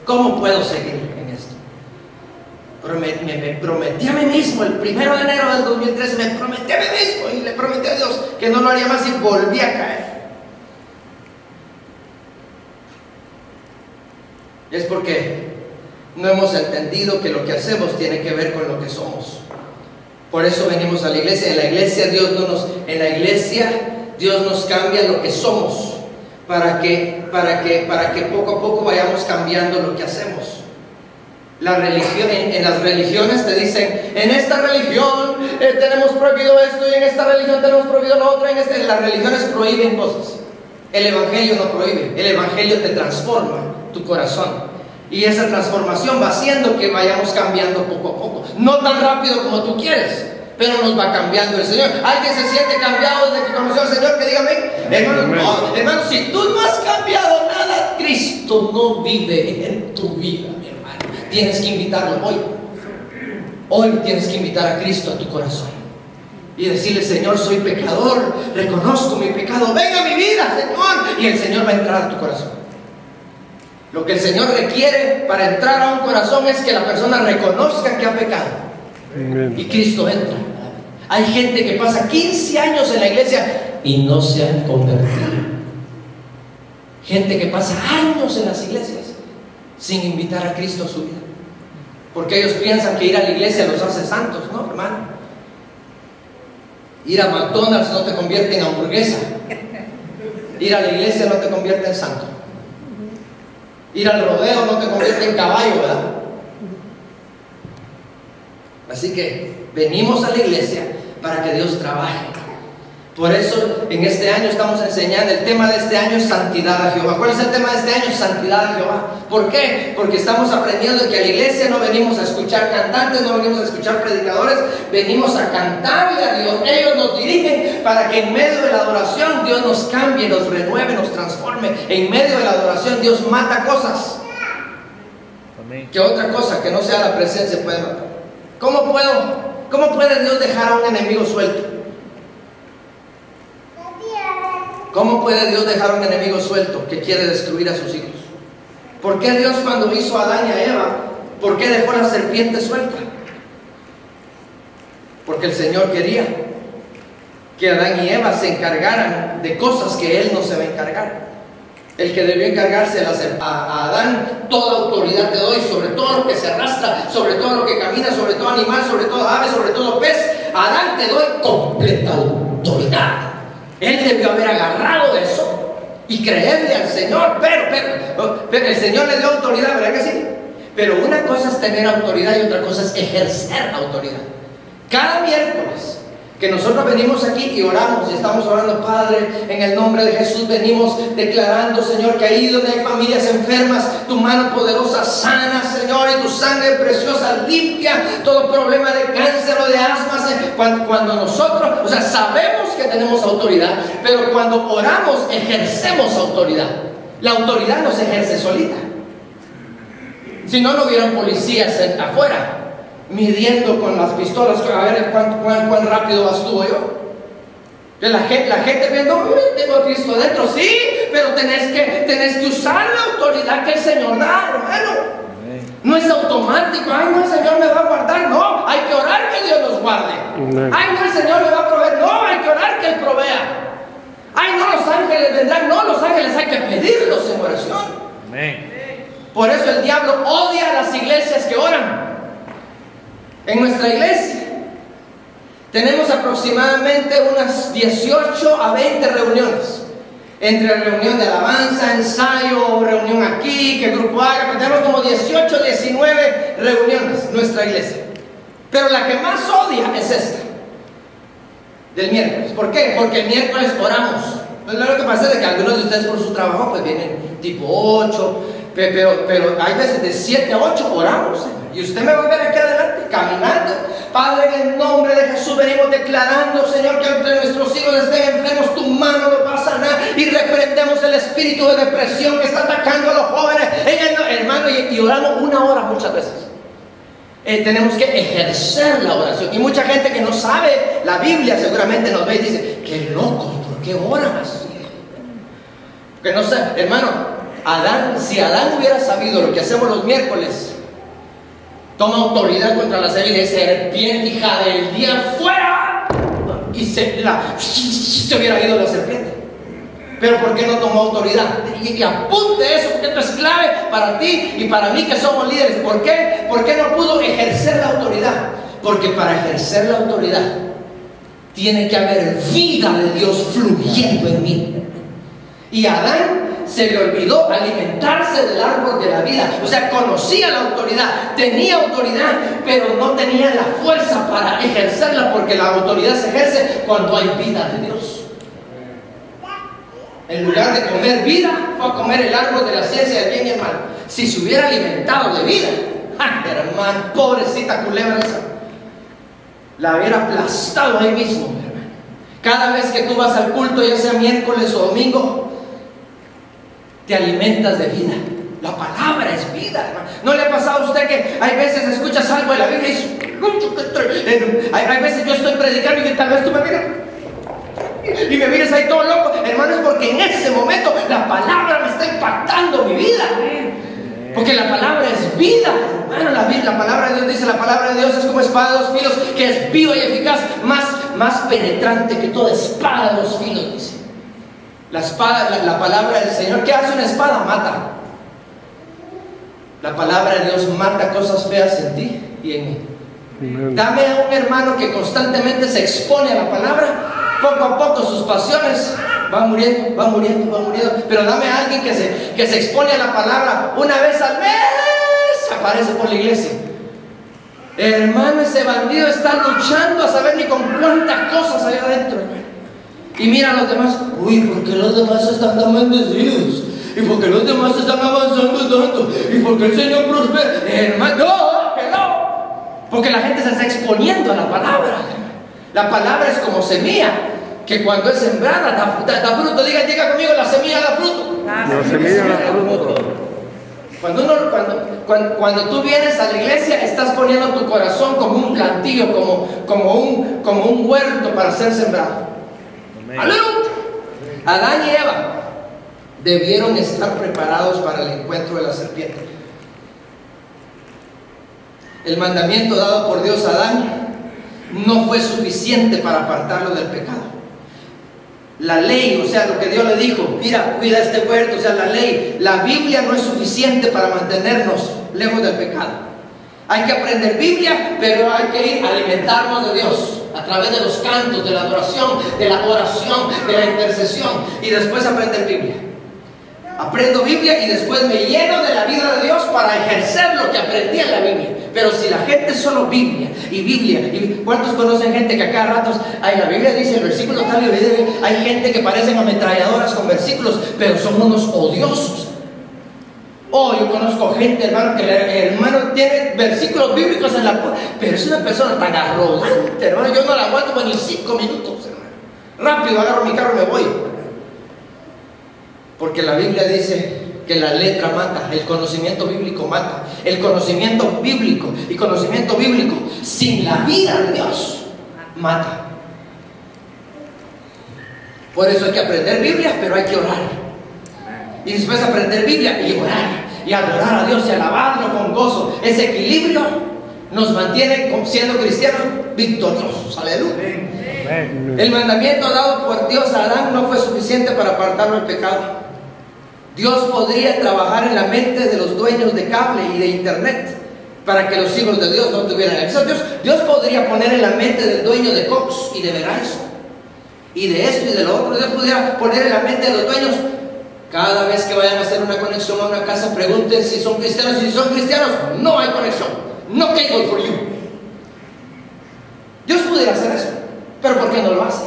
¿Cómo puedo seguir en esto? Me prometí a mí mismo el 1 de enero del 2013, me prometí a mí mismo y le prometí a Dios que no lo haría más y volví a caer. Es porque no hemos entendido que lo que hacemos tiene que ver con lo que somos. Por eso venimos a la iglesia. En la iglesia Dios nos cambia lo que somos. Para que poco a poco vayamos cambiando lo que hacemos. En las religiones te dicen: en esta religión tenemos prohibido esto, y en esta religión tenemos prohibido lo otro. Las religiones prohíben cosas. El evangelio no prohíbe. El evangelio te transforma tu corazón, y esa transformación va haciendo que vayamos cambiando poco a poco. No tan rápido como tú quieres, pero nos va cambiando el Señor. ¿Alguien se siente cambiado desde que conoció al Señor? Que dígame, hermano, si tú no has cambiado nada, Cristo no vive en tu vida, mi hermano. Tienes que invitarlo hoy. Hoy tienes que invitar a Cristo a tu corazón y decirle: Señor, soy pecador, reconozco mi pecado, venga a mi vida, Señor. Y el Señor va a entrar a tu corazón. Lo que el Señor requiere para entrar a un corazón es que la persona reconozca que ha pecado. Y Cristo entra. Hay gente que pasa 15 años en la iglesia y no se han convertido. Gente que pasa años en las iglesias sin invitar a Cristo a su vida, porque ellos piensan que ir a la iglesia los hace santos. No, hermano. Ir a McDonald's no te convierte en hamburguesa. Ir a la iglesia no te convierte en santo. Ir al rodeo no te convierte en caballo, ¿verdad? Así que venimos a la iglesia para que Dios trabaje. Por eso en este año estamos enseñando, el tema de este año es santidad a Jehová. ¿Cuál es el tema de este año? Santidad a Jehová. ¿Por qué? Porque estamos aprendiendo que a la iglesia no venimos a escuchar cantantes, no venimos a escuchar predicadores, venimos a cantarle a Dios. Ellos nos dirigen para que en medio de la adoración Dios nos cambie, nos renueve, nos transforme. En medio de la adoración Dios mata cosas. Que otra cosa que no sea la presencia puede matar. ¿Cómo puede Dios dejar a un enemigo suelto? ¿Cómo puede Dios dejar a un enemigo suelto que quiere destruir a sus hijos? ¿Por qué Dios, cuando hizo a Adán y a Eva, por qué dejó la serpiente suelta? Porque el Señor quería que Adán y Eva se encargaran de cosas que Él no se va a encargar. El que debió encargarse a Adán: toda autoridad te doy sobre todo lo que se arrastra, sobre todo lo que camina, sobre todo animal, sobre todo ave, sobre todo pez. A Adán te doy completa autoridad. Él debió haber agarrado de eso y creerle al Señor, pero el Señor le dio autoridad, ¿verdad que sí? Pero una cosa es tener autoridad y otra cosa es ejercer la autoridad. Cada miércoles que nosotros venimos aquí y oramos, y estamos orando: Padre, en el nombre de Jesús venimos declarando, Señor, que ahí donde hay familias enfermas, tu mano poderosa sana, Señor, y tu sangre preciosa limpia todo problema de cáncer o de asma. Cuando nosotros, sabemos que tenemos autoridad, pero cuando oramos ejercemos autoridad. La autoridad no se ejerce solita. Si no, no hubieran policías afuera midiendo con las pistolas a ver cuán rápido vas tú o yo. La gente viendo, tengo a Cristo adentro, sí, pero tenés que usar la autoridad que el Señor da, hermano. No es automático, ay no, el Señor me va a guardar, no, hay que orar que Dios nos guarde. Ay no, el Señor me va a proveer, no, hay que orar que Él provea. Ay no, los ángeles vendrán, no, los ángeles hay que pedirlos en oración. Por eso el diablo odia a las iglesias que oran. En nuestra iglesia tenemos aproximadamente unas 18 a 20 reuniones. Entre reunión de alabanza, ensayo, reunión aquí, que el grupo haga, tenemos como 18, 19 reuniones en nuestra iglesia. Pero la que más odia es esta, del miércoles. ¿Por qué? Porque el miércoles oramos. Pues lo que pasa es que algunos de ustedes por su trabajo pues vienen tipo 8, pero hay veces de 7 a 8 oramos. Y usted me va a ver aquí adelante, caminando. Padre, en el nombre de Jesús venimos declarando, Señor, que entre nuestros hijos estén enfermos, tu mano los va a sanar. Y reprendemos el espíritu de depresión que está atacando a los jóvenes. Hermano, y oramos 1 hora muchas veces. Tenemos que ejercer la oración. Y mucha gente que no sabe la Biblia seguramente nos ve y dice, qué locos, ¿por qué oran así? Porque no sé, hermano, si Adán hubiera sabido lo que hacemos los miércoles, toma autoridad contra la serpiente, hija del día, fuera, y se hubiera ido la serpiente. Pero ¿por qué no tomó autoridad? Y apunte eso, porque esto es clave para ti y para mí que somos líderes. ¿Por qué? ¿Por qué no pudo ejercer la autoridad? Porque para ejercer la autoridad tiene que haber vida de Dios fluyendo en mí. Y Adán se le olvidó alimentarse del árbol de la vida. O sea, conocía la autoridad, tenía autoridad, pero no tenía la fuerza para ejercerla, porque la autoridad se ejerce cuando hay vida de Dios. En lugar de comer vida, fue a comer el árbol de la ciencia del bien y el mal. Si se hubiera alimentado de vida, hermano, pobrecita culebra esa, la hubiera aplastado ahí mismo, hermano. Cada vez que tú vas al culto, ya sea miércoles o domingo, te alimentas de vida. La palabra es vida, hermano. ¿No le ha pasado a usted que hay veces escuchas algo de la Biblia y dices, hay veces yo estoy predicando y tal vez tú me miras y me mires ahí todo loco, hermano? Es porque en ese momento la palabra me está impactando mi vida, porque la palabra es vida, hermano. La palabra de Dios dice, la palabra de Dios es como espada de 2 filos, que es viva y eficaz, más penetrante que toda espada de 2 filos, dice. La espada, la palabra del Señor. ¿Qué hace una espada? Mata. La palabra de Dios mata cosas feas en ti y en mí. Dame a un hermano que constantemente se expone a la palabra, poco a poco sus pasiones van muriendo. Pero dame a alguien que se expone a la palabra una vez al mes, aparece por la iglesia. Hermano, ese bandido está luchando a saber ni con cuántas cosas hay adentro, hermano. Y mira a los demás, uy, ¿por qué los demás están tan bendecidos? ¿Y por qué los demás están avanzando tanto? ¿Y por qué el Señor prospera? Hermano, no, que no. Porque la gente se está exponiendo a la palabra. La palabra es como semilla, que cuando es sembrada da fruto. Diga conmigo, la semilla da fruto. La semilla da fruto. Cuando tú vienes a la iglesia, estás poniendo tu corazón como un plantillo, como un huerto para ser sembrado. ¡Aleluya! Adán y Eva debieron estar preparados para el encuentro de la serpiente. El mandamiento dado por Dios a Adán no fue suficiente para apartarlo del pecado. La ley, o sea, lo que Dios le dijo, mira, cuida este huerto, o sea, la ley, la Biblia no es suficiente para mantenernos lejos del pecado. Hay que aprender Biblia, pero hay que ir a alimentarnos de Dios a través de los cantos, de la adoración, de la oración, de la intercesión, y después aprender Biblia. Aprendo Biblia y después me lleno de la vida de Dios para ejercer lo que aprendí en la Biblia. Pero si la gente solo Biblia, y ¿cuántos conocen gente que a cada rato, ay, la Biblia dice el versículo tal y hay gente que parecen ametralladoras con versículos, pero son unos odiosos? Oh, yo conozco gente, hermano, que el hermano tiene versículos bíblicos en la puerta, pero es una persona tan arrogante, hermano, yo no la aguanto ni 5 minutos, hermano. Rápido agarro mi carro y me voy. Porque la Biblia dice que la letra mata, el conocimiento bíblico mata. El conocimiento bíblico y conocimiento bíblico sin la vida de Dios mata. Por eso hay que aprender Biblia, pero hay que orar. Y después aprender Biblia y orar. Y adorar a Dios y alabarlo con gozo. Ese equilibrio nos mantiene siendo cristianos victoriosos. Aleluya. El mandamiento dado por Dios a Adán no fue suficiente para apartarlo del pecado. Dios podría trabajar en la mente de los dueños de cable y de internet para que los hijos de Dios no tuvieran acceso. Dios podría poner en la mente del dueño de Cox y de Verizon y de esto y de lo otro. Dios podría poner en la mente de los dueños: cada vez que vayan a hacer una conexión a una casa, pregunten si son cristianos. Y si son cristianos, no hay conexión, no cable for you. Dios pudiera hacer eso, pero ¿por qué no lo hace?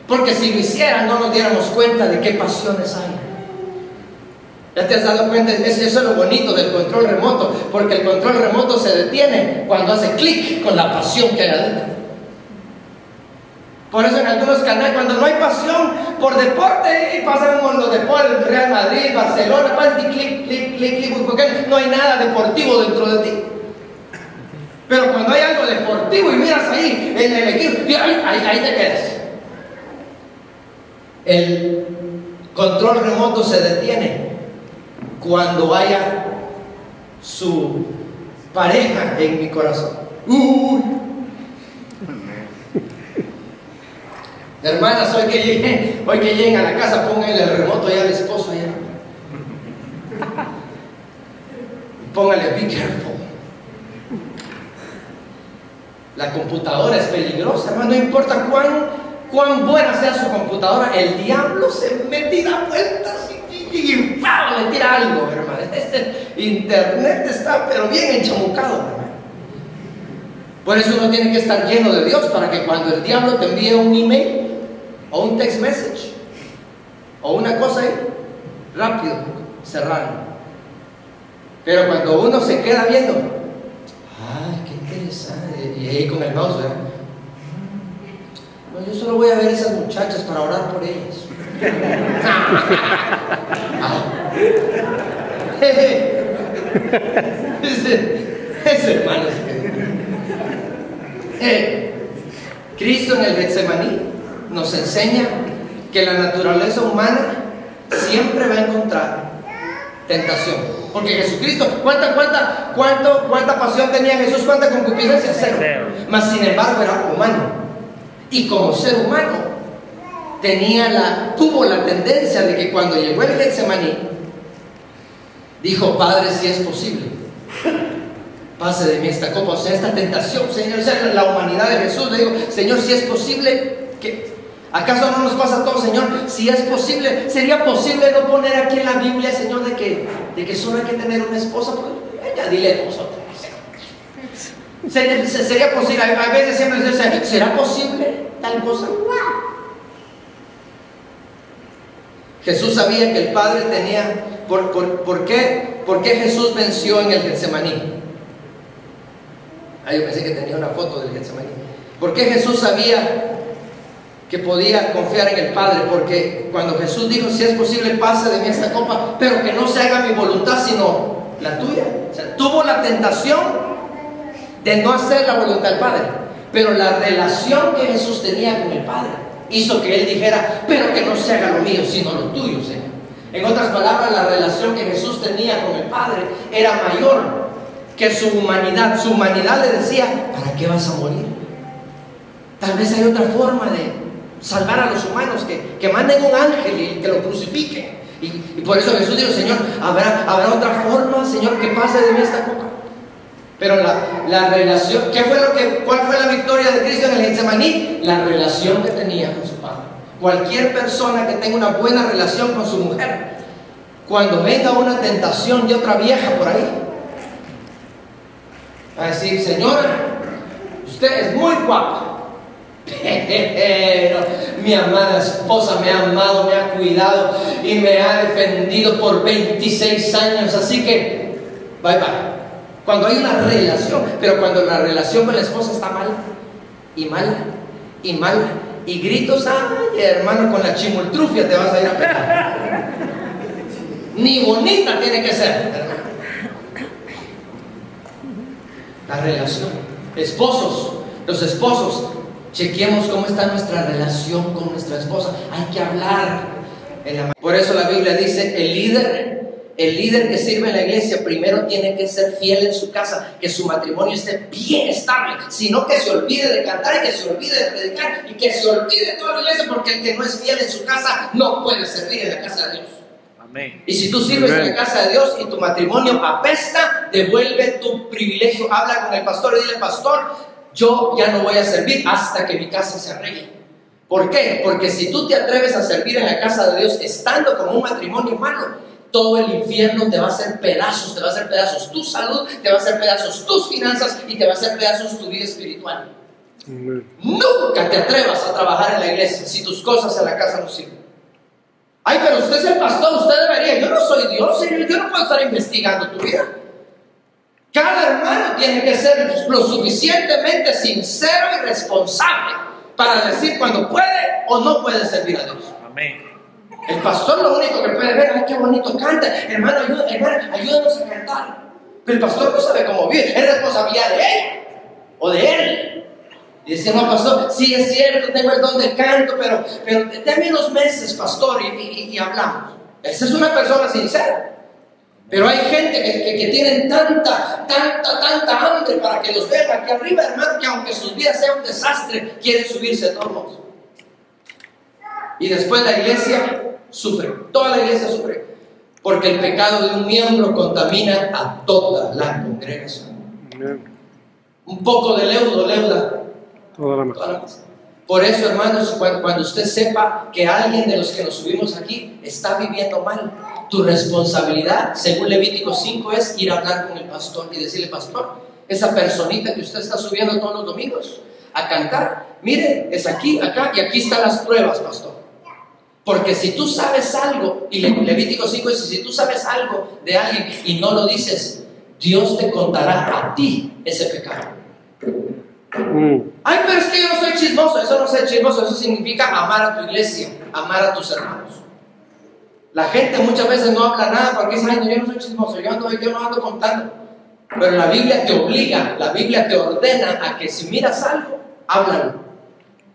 Porque si lo hicieran, no nos diéramos cuenta de qué pasiones hay. ¿Ya te has dado cuenta? Eso es lo bonito del control remoto, porque el control remoto se detiene cuando hace clic con la pasión que hay adentro. Por eso en algunos canales, cuando no hay pasión por deporte, y pasan los deportes, Real Madrid, Barcelona, clic, clic, clic, clic, porque no hay nada deportivo dentro de ti. Pero cuando hay algo deportivo y miras ahí en el equipo, ahí te quedas. El control remoto se detiene cuando haya su pareja en mi corazón. Hermanas, hoy que lleguen a la casa, pónganle el remoto allá al esposo allá. Pónganle be careful. La computadora es peligrosa, hermano. No importa cuán buena sea su computadora, el diablo se mete y da vueltas y ¡pau! Le tira algo, hermano. Este internet está pero bien enchamucado, hermano. Por eso uno tiene que estar lleno de Dios, para que cuando el diablo te envíe un email o un text message o una cosa ahí, rápido cerrarlo. Pero cuando uno se queda viendo, ¡ay, qué interesante! Y ahí con el mouse, ¿verdad? No, yo solo voy a ver a esas muchachas para orar por ellas. Ese hermano Cristo en el Getsemaní nos enseña que la naturaleza humana siempre va a encontrar tentación. Porque Jesucristo, ¿cuánta pasión tenía Jesús? ¿Cuánta concupiscencia? Cero. Mas sin embargo era humano. Y como ser humano tuvo la tendencia de que cuando llegó el Getsemaní, dijo: Padre, si es posible, pase de mí esta copa. O sea, esta tentación, Señor, o sea, la humanidad de Jesús. Le digo: Señor, si es posible, ¿acaso no nos pasa a todos, Señor? Si es posible, ¿sería posible no poner aquí en la Biblia, Señor, de que solo hay que tener una esposa? Ya dile nosotros. ¿Sería posible? A veces siempre dice: ¿será posible tal cosa? Jesús sabía que el Padre tenía... ¿Por qué Jesús venció en el Getsemaní? Yo pensé que tenía una foto del Getsemaní. ¿Por qué Jesús sabía que podía confiar en el Padre? Porque cuando Jesús dijo: si es posible, pase de mí esta copa, pero que no se haga mi voluntad sino la tuya. O sea, tuvo la tentación de no hacer la voluntad del Padre, pero la relación que Jesús tenía con el Padre hizo que Él dijera: pero que no se haga lo mío sino lo tuyo, Señor. En otras palabras, la relación que Jesús tenía con el Padre era mayor que su humanidad. Su humanidad le decía: ¿para qué vas a morir? Tal vez hay otra forma de salvar a los humanos, que manden un ángel y que lo crucifiquen. Y por eso Jesús dijo: Señor, ¿habrá otra forma, Señor, que pase de mí esta copa? Pero la relación, ¿cuál fue la victoria de Cristo en el Getsemaní? La relación que tenía con su Padre. Cualquier persona que tenga una buena relación con su mujer, cuando venga una tentación de otra vieja por ahí, va a decir: Señora, usted es muy guapa, pero mi amada esposa me ha amado, me ha cuidado y me ha defendido por 26 años, así que bye bye. Cuando hay una relación, pero cuando la relación con la esposa está mala y mala y mala y gritos: ay, hermano, con la chimultrufia te vas a ir a pegar. Ni bonita tiene que ser, hermano. La relación. Esposos, los esposos Chequemos cómo está nuestra relación con nuestra esposa. Hay que hablar. Por eso la Biblia dice, el líder que sirve en la iglesia primero tiene que ser fiel en su casa, que su matrimonio esté bien estable, sino que se olvide de cantar y que se olvide de predicar y que se olvide de toda la iglesia, porque el que no es fiel en su casa no puede servir en la casa de Dios. Amén. Y si tú sirves en la casa de Dios y tu matrimonio apesta, devuelve tu privilegio. Habla con el pastor y dile, pastor, yo ya no voy a servir hasta que mi casa se arregle. ¿Por qué? Porque si tú te atreves a servir en la casa de Dios estando con un matrimonio malo, todo el infierno te va a hacer pedazos, te va a hacer pedazos tu salud, te va a hacer pedazos tus finanzas y te va a hacer pedazos tu vida espiritual. Nunca te atrevas a trabajar en la iglesia si tus cosas en la casa no sirven. Ay, pero usted es el pastor, usted debería. Yo no soy Dios, Señor, yo no puedo estar investigando tu vida. Cada hermano tiene que ser lo suficientemente sincero y responsable para decir cuando puede o no puede servir a Dios. Amén. El pastor lo único que puede ver, ay, qué bonito canta, hermano, ayúdanos a cantar. Pero el pastor no sabe cómo vivir, es responsabilidad de él o de él. Y dice, no, pastor, sí es cierto, tengo el don del canto, pero dame unos meses, pastor, y hablamos. Esa es una persona sincera. Pero hay gente que tienen tanta hambre para que los vean aquí arriba, hermano, que aunque sus vidas sean un desastre, quieren subirse de todos modos. Y después la iglesia sufre, toda la iglesia sufre, porque el pecado de un miembro contamina a toda la congregación. Un poco de leuda toda la masa. Por eso, hermanos, cuando usted sepa que alguien de los que nos subimos aquí está viviendo mal, tu responsabilidad, según Levítico 5, es ir a hablar con el pastor y decirle, pastor, esa personita que usted está subiendo todos los domingos a cantar, mire, es aquí, acá, y aquí están las pruebas, pastor. Porque si tú sabes algo, y Levítico 5 dice, si tú sabes algo de alguien y no lo dices, Dios te contará a ti ese pecado. Ay, pero es que yo no soy chismoso. Eso no es ser chismoso, eso significa amar a tu iglesia, amar a tus hermanos. La gente muchas veces no habla nada porque dice, ay, no, yo no soy chismoso, yo no ando contando. Pero la Biblia te obliga, la Biblia te ordena a que si miras algo, háblalo.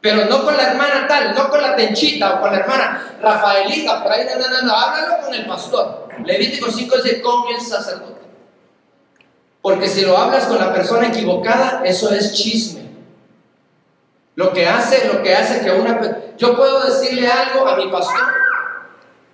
Pero no con la hermana tal, no con la Tenchita o con la hermana Rafaelita, por ahí, no, háblalo con el pastor. Levítico 5 dice con el sacerdote. Porque si lo hablas con la persona equivocada, eso es chisme. Lo que hace que yo puedo decirle algo a mi pastor,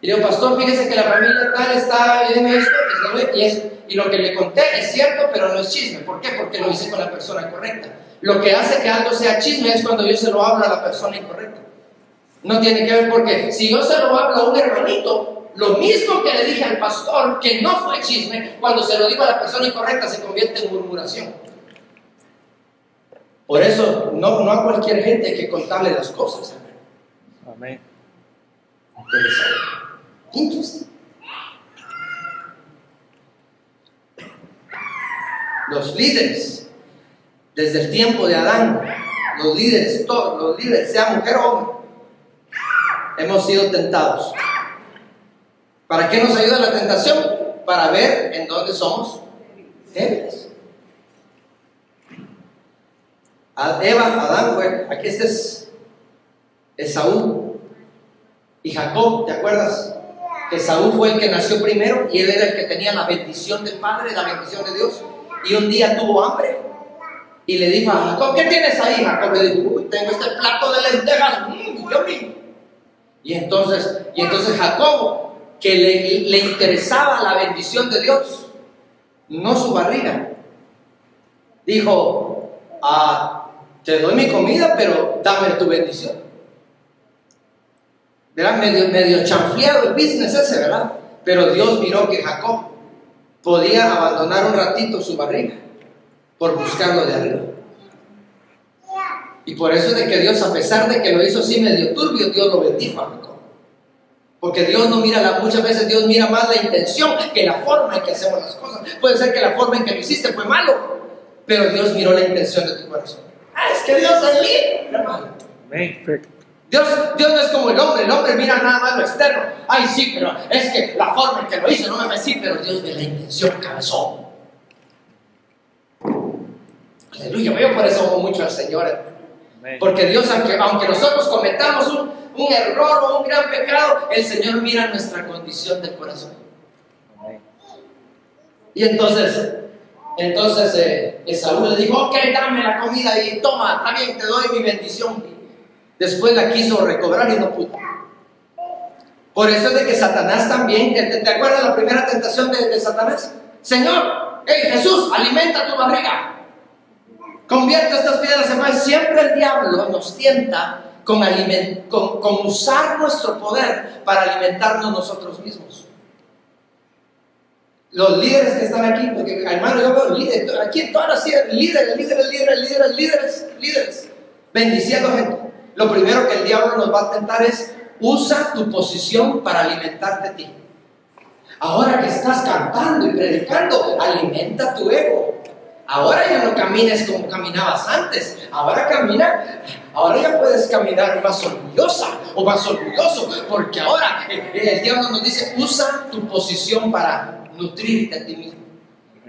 y le digo, pastor, fíjese que la familia tal está viendo esto, y lo que le conté es cierto, pero no es chisme. ¿Por qué? Porque lo hice con la persona correcta. Lo que hace que algo sea chisme es cuando yo se lo hablo a la persona incorrecta. No tiene que ver porque si yo se lo hablo a un hermanito, lo mismo que le dije al pastor, que no fue chisme, cuando se lo digo a la persona incorrecta se convierte en murmuración. Por eso, no a cualquier gente hay que contarle las cosas. Amén. Interesante. Los líderes, desde el tiempo de Adán, los líderes, todos los líderes, sea mujer o hombre, hemos sido tentados. ¿Para qué nos ayuda la tentación? Para ver en dónde somos débiles. Adán fue, aquí este es Esaú y Jacob, ¿te acuerdas? Que Esaú fue el que nació primero y él era el que tenía la bendición del Padre, la bendición de Dios, y un día tuvo hambre y le dijo a Jacob, ¿qué tienes ahí? Jacob le dijo, uy, tengo este plato de lentejas, y entonces Jacob, que le interesaba la bendición de Dios, no su barriga, dijo, te doy mi comida, pero dame tu bendición. Era medio chanfleado el business ese, ¿verdad? Pero Dios miró que Jacob podía abandonar un ratito su barriga por buscarlo de arriba. Y por eso es de que Dios, a pesar de que lo hizo así medio turbio, Dios lo bendijo a Jacob. Porque Dios no mira, muchas veces Dios mira más la intención que la forma en que hacemos las cosas. Puede ser que la forma en que lo hiciste fue malo, pero Dios miró la intención de tu corazón. Es que Dios es lindo, hermano. Dios no es como el hombre mira nada más lo externo. Ay, sí, pero es que la forma en que lo hizo no me parece, pero Dios ve la intención, cabezón. Aleluya, yo por eso amo mucho al Señor. Porque Dios, aunque nosotros cometamos un error o un gran pecado, el Señor mira nuestra condición del corazón. Y entonces Saúl le dijo: ok, dame la comida y toma, también te doy mi bendición. Después la quiso recobrar y no pudo. Por eso es de que Satanás también, ¿te acuerdas la primera tentación de Satanás? Señor, hey Jesús, alimenta tu barriga, convierte estas piedras en pan. Siempre el diablo nos tienta con usar nuestro poder para alimentarnos nosotros mismos. Los líderes que están aquí, porque hermano, yo veo líderes, aquí en todas las líderes, bendiciendo gente. Lo primero que el diablo nos va a tentar es: usa tu posición para alimentarte a ti. Ahora que estás cantando y predicando, alimenta tu ego. Ahora ya no camines como caminabas antes. Ahora ya puedes caminar más orgullosa o más orgulloso, porque ahora el diablo nos dice: usa tu posición para nutrirte a ti mismo.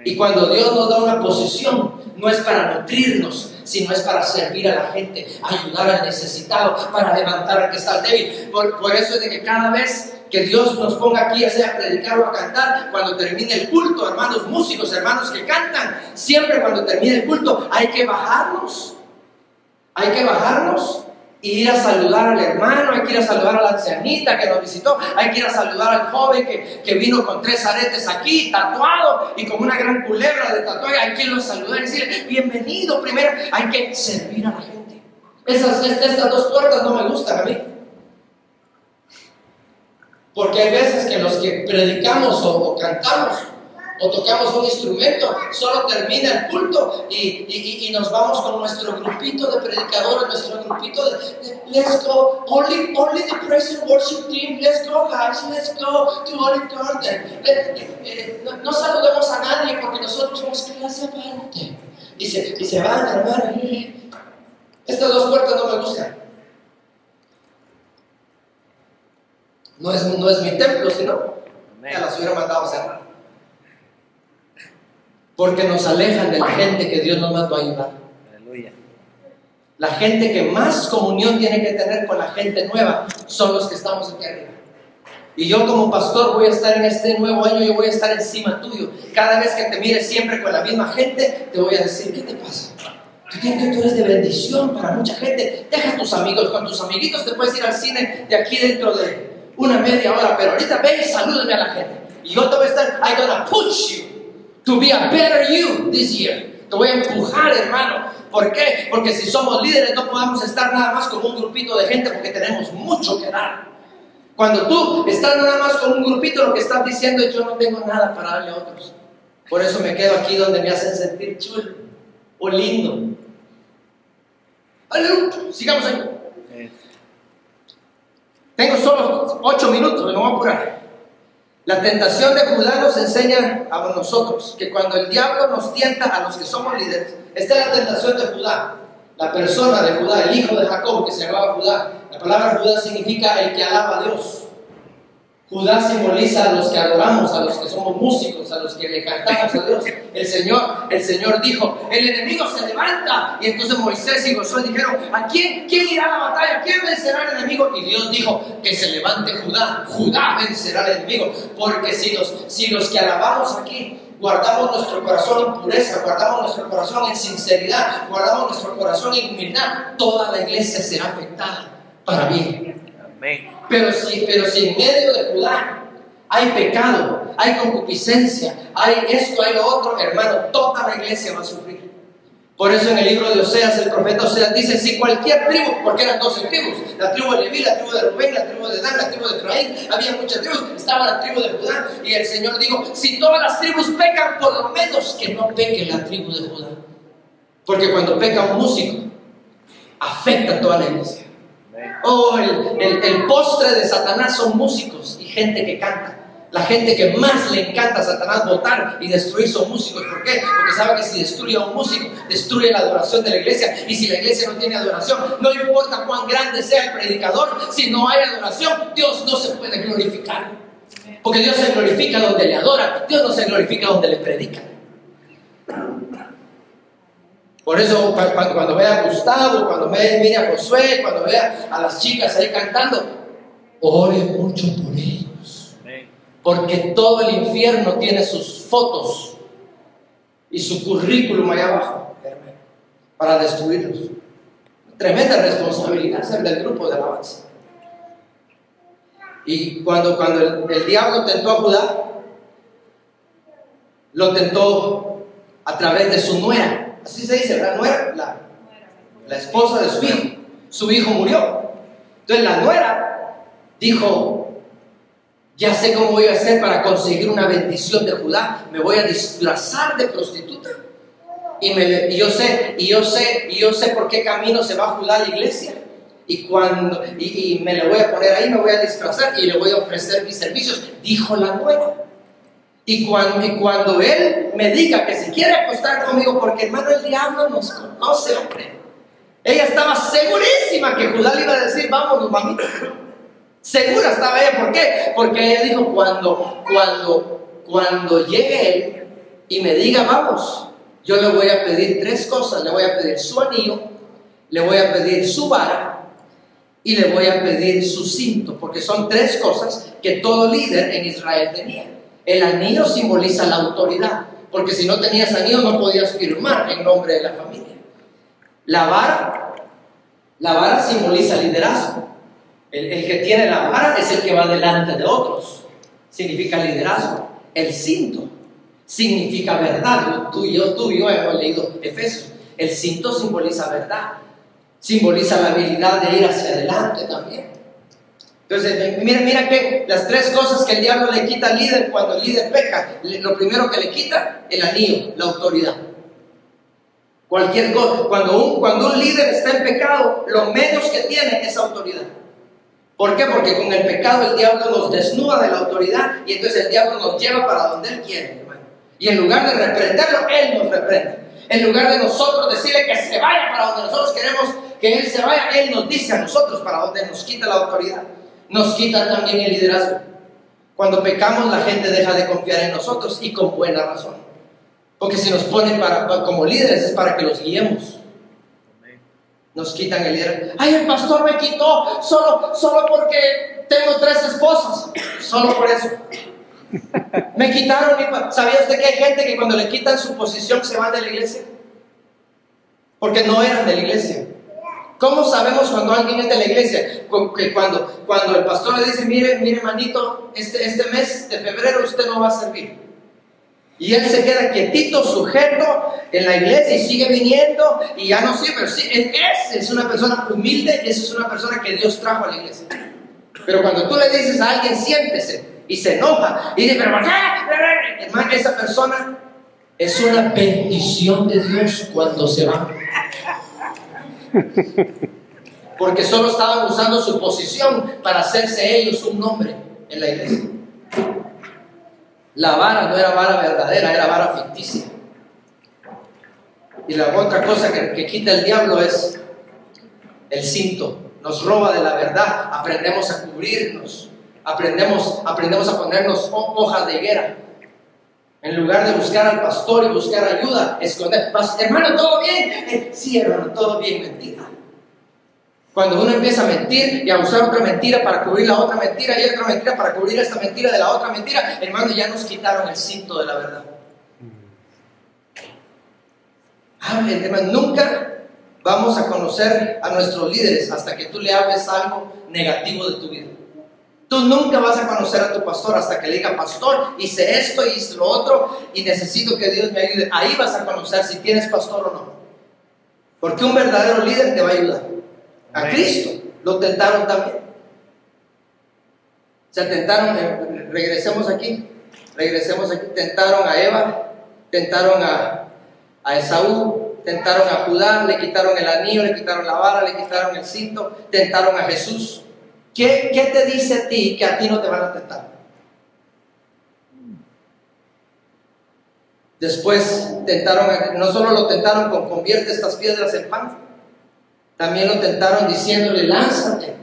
Y cuando Dios nos da una posición, no es para nutrirnos, sino es para servir a la gente, ayudar al necesitado, para levantar al que está débil. Por eso es de que cada vez que Dios nos ponga aquí, ya sea a predicar o a cantar, cuando termine el culto, hermanos músicos, hermanos que cantan, siempre cuando termine el culto hay que bajarnos y ir a saludar al hermano, hay que ir a saludar a la ancianita que nos visitó, hay que ir a saludar al joven que vino con 3 aretes aquí, tatuado y con una gran culebra de tatuaje. Hay que irlo a saludar y decirle: bienvenido. Primero hay que servir a la gente. Estas 2 puertas no me gustan a mí, porque hay veces que los que predicamos o cantamos o tocamos un instrumento, solo termina el culto y nos vamos con nuestro grupito de predicadores, nuestro grupito de let's go, only the praise and worship team, let's go guys, let's go to Olive Garden. No saludemos a nadie porque nosotros somos clase aparte. Y se van, hermano. Estas 2 puertas no me gustan. No es mi templo, sino ya las hubiera mandado a cerrar. Porque nos alejan de la gente que Dios nos mandó a ayudar. Aleluya. La gente que más comunión tiene que tener con la gente nueva son los que estamos aquí arriba. Y yo como pastor voy a estar en este nuevo año, yo voy a estar encima tuyo. Cada vez que te mires siempre con la misma gente, te voy a decir: ¿qué te pasa? Tú eres de bendición para mucha gente. Deja a tus amigos, con tus amiguitos te puedes ir al cine de aquí dentro de una media hora, pero ahorita ven y salúdame a la gente. Y yo te voy a estar: I'm gonna push you to be a better you this year. Te voy a empujar, hermano. ¿Por qué? Porque si somos líderes no podemos estar nada más con un grupito de gente, porque tenemos mucho que dar. Cuando tú estás nada más con un grupito, lo que estás diciendo es: yo no tengo nada para darle a otros. Por eso me quedo aquí donde me hacen sentir chulo o lindo. Sigamos ahí. Tengo solo 8 minutos, me voy a apurar. La tentación de Judá nos enseña a nosotros que cuando el diablo nos tienta a los que somos líderes, esta es la tentación de Judá, la persona de Judá, el hijo de Jacob que se llamaba Judá. La palabra Judá significa el que alaba a Dios. Judá simboliza a los que adoramos, a los que somos músicos, a los que le cantamos a Dios. El Señor dijo: el enemigo se levanta. Y entonces Moisés y Josué dijeron: ¿a quién irá a la batalla? ¿Quién vencerá al enemigo? Y Dios dijo: que se levante Judá. Judá vencerá al enemigo. Porque si los que alabamos aquí guardamos nuestro corazón en pureza, guardamos nuestro corazón en sinceridad, guardamos nuestro corazón en humildad, toda la iglesia será afectada para bien. Amén. Pero si en medio de Judá hay pecado, hay concupiscencia, hay esto, hay lo otro, hermano, toda la iglesia va a sufrir. Por eso en el libro de Oseas, el profeta Oseas dice: si cualquier tribu, porque eran 12 tribus, la tribu de Leví, la tribu de Rubén, la tribu de Dan, la tribu de Efraín, había muchas tribus, estaba la tribu de Judá, y el Señor dijo: si todas las tribus pecan, por lo menos que no peque la tribu de Judá. Porque cuando peca un músico, afecta a toda la iglesia. Oh, el postre de Satanás son músicos y gente que canta. La gente que más le encanta a Satanás votar y destruir son músicos. ¿Por qué? Porque sabe que si destruye a un músico, destruye la adoración de la iglesia. Y si la iglesia no tiene adoración, no importa cuán grande sea el predicador, si no hay adoración, Dios no se puede glorificar. Porque Dios se glorifica donde le adora, Dios no se glorifica donde le predica. Por eso cuando vea a Gustavo, cuando mire a Josué, cuando vea a las chicas ahí cantando, ore mucho por ellos. Porque todo el infierno tiene sus fotos y su currículum allá abajo para destruirlos. Tremenda responsabilidad ser del grupo de alabanza. Y cuando el diablo tentó a Judá, lo tentó a través de su nuera. Así se dice, la nuera, la esposa de su hijo. Su hijo murió. Entonces la nuera dijo: ya sé cómo voy a hacer para conseguir una bendición de Judá. Me voy a disfrazar de prostituta. Y yo sé por qué camino se va Judá a la iglesia. Y me le voy a poner ahí, me voy a disfrazar y le voy a ofrecer mis servicios, dijo la nuera. Y cuando él me diga que si quiere acostar conmigo, porque hermano, el diablo nos conoce, hombre. Ella estaba segurísima que Judá le iba a decir: vámonos, mamita. Segura estaba ella. ¿Por qué? Porque ella dijo: cuando llegue él y me diga vamos, yo le voy a pedir 3 cosas. Le voy a pedir su anillo, le voy a pedir su vara y le voy a pedir su cinto, porque son 3 cosas que todo líder en Israel tenía. El anillo simboliza la autoridad, porque si no tenías anillo no podías firmar en nombre de la familia. La vara simboliza liderazgo. El que tiene la vara es el que va delante de otros, significa liderazgo. El cinto significa verdad. Tú y yo hemos leído Efesios. El cinto simboliza verdad, simboliza la habilidad de ir hacia adelante también. Entonces, mira que las 3 cosas que el diablo le quita al líder cuando el líder peca. Lo primero que le quita, el anillo, la autoridad. Cualquier cosa, cuando un líder está en pecado, lo menos que tiene es autoridad. ¿Por qué? Porque con el pecado el diablo nos desnuda de la autoridad y entonces el diablo nos lleva para donde él quiere, hermano. Y en lugar de reprenderlo, él nos reprende. En lugar de nosotros decirle que se vaya para donde nosotros queremos que él se vaya, él nos dice a nosotros para donde, nos quita la autoridad. Nos quita también el liderazgo. Cuando pecamos, la gente deja de confiar en nosotros, y con buena razón. Porque si nos ponen como líderes es para que los guiemos. Nos quitan el liderazgo. Ay, el pastor me quitó solo porque tengo 3 esposas. Solo por eso. Me quitaron ¿Sabía usted que hay gente que cuando le quitan su posición se van de la iglesia? Porque no eran de la iglesia. ¿Cómo sabemos cuando alguien es de la iglesia? Que cuando el pastor le dice: mire manito, este mes de febrero usted no va a servir. Y él se queda quietito, sujeto en la iglesia y sigue viniendo y ya no sirve. Pero sí, esa es una persona humilde, esa es una persona que Dios trajo a la iglesia. Pero cuando tú le dices a alguien: siéntese, y se enoja y dice: pero ¿por qué? Hermano, esa persona es una bendición de Dios cuando se va. Porque solo estaban usando su posición para hacerse ellos un nombre en la iglesia. La vara no era vara verdadera, era vara ficticia. Y la otra cosa que quita el diablo es el cinto. Nos roba de la verdad. Aprendemos a cubrirnos, aprendemos a ponernos hojas de higuera. En lugar de buscar al pastor y buscar ayuda, esconder: hermano, ¿todo bien? Sí, hermano, todo bien. Mentira. Cuando uno empieza a mentir y a usar otra mentira para cubrir la otra mentira y otra mentira para cubrir esta mentira de la otra mentira, hermano, ya nos quitaron el cinto de la verdad. Hablen, hermano. Nunca vamos a conocer a nuestros líderes hasta que tú le hables algo negativo de tu vida. Tú nunca vas a conocer a tu pastor hasta que le diga: pastor, hice esto, hice lo otro y necesito que Dios me ayude. Ahí vas a conocer si tienes pastor o no. Porque un verdadero líder te va a ayudar. A Cristo lo tentaron también. Se tentaron, regresemos aquí. Tentaron a Eva, tentaron a Esaú, tentaron a Judá, le quitaron el anillo, le quitaron la vara, le quitaron el cinto, tentaron a Jesús. ¿Qué te dice a ti que a ti no te van a tentar? Después no solo lo tentaron con: convierte estas piedras en pan, también lo tentaron diciéndole: lánzate.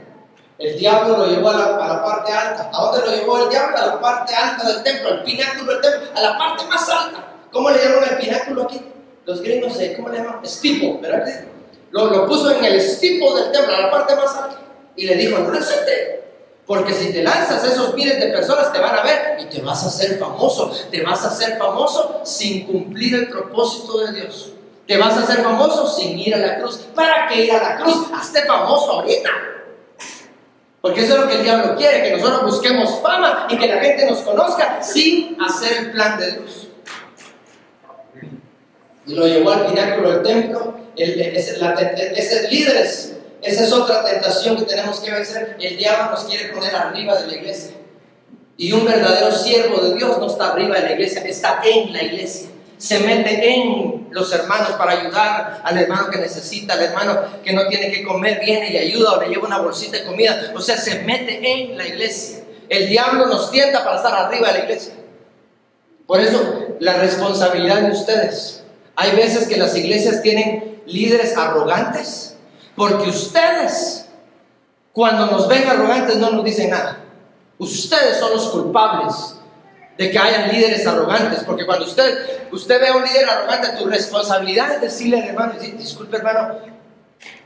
El diablo lo llevó a la parte alta. ¿A dónde lo llevó el diablo? A la parte alta del templo, al pináculo del templo, a la parte más alta. ¿Cómo le llaman el pináculo aquí? los gringos, ¿cómo le llaman? Steeple, ¿verdad? Lo puso en el steeple del templo, a la parte más alta, y le dijo, lánzate, porque si te lanzas, esos miles de personas te van a ver y te vas a hacer famoso. Te vas a hacer famoso sin cumplir el propósito de Dios. Te vas a hacer famoso sin ir a la cruz. ¿Para qué ir a la cruz? Hazte famoso ahorita. Porque eso es lo que el diablo quiere, que nosotros busquemos fama y que la gente nos conozca sin hacer el plan de Dios. Y lo llevó al pináculo del templo. Esos líderes, esa es otra tentación que tenemos que vencer. El diablo nos quiere poner arriba de la iglesia. Y un verdadero siervo de Dios no está arriba de la iglesia, está en la iglesia. Se mete en los hermanos para ayudar al hermano que necesita, al hermano que no tiene que comer, viene y ayuda o le lleva una bolsita de comida. O sea, se mete en la iglesia. El diablo nos tienta para estar arriba de la iglesia. Por eso, la responsabilidad de ustedes. Hay veces que las iglesias tienen líderes arrogantes, porque ustedes, cuando nos ven arrogantes, no nos dicen nada. Ustedes son los culpables de que hayan líderes arrogantes, porque cuando usted ve a un líder arrogante, tu responsabilidad es decirle al hermano, disculpe hermano,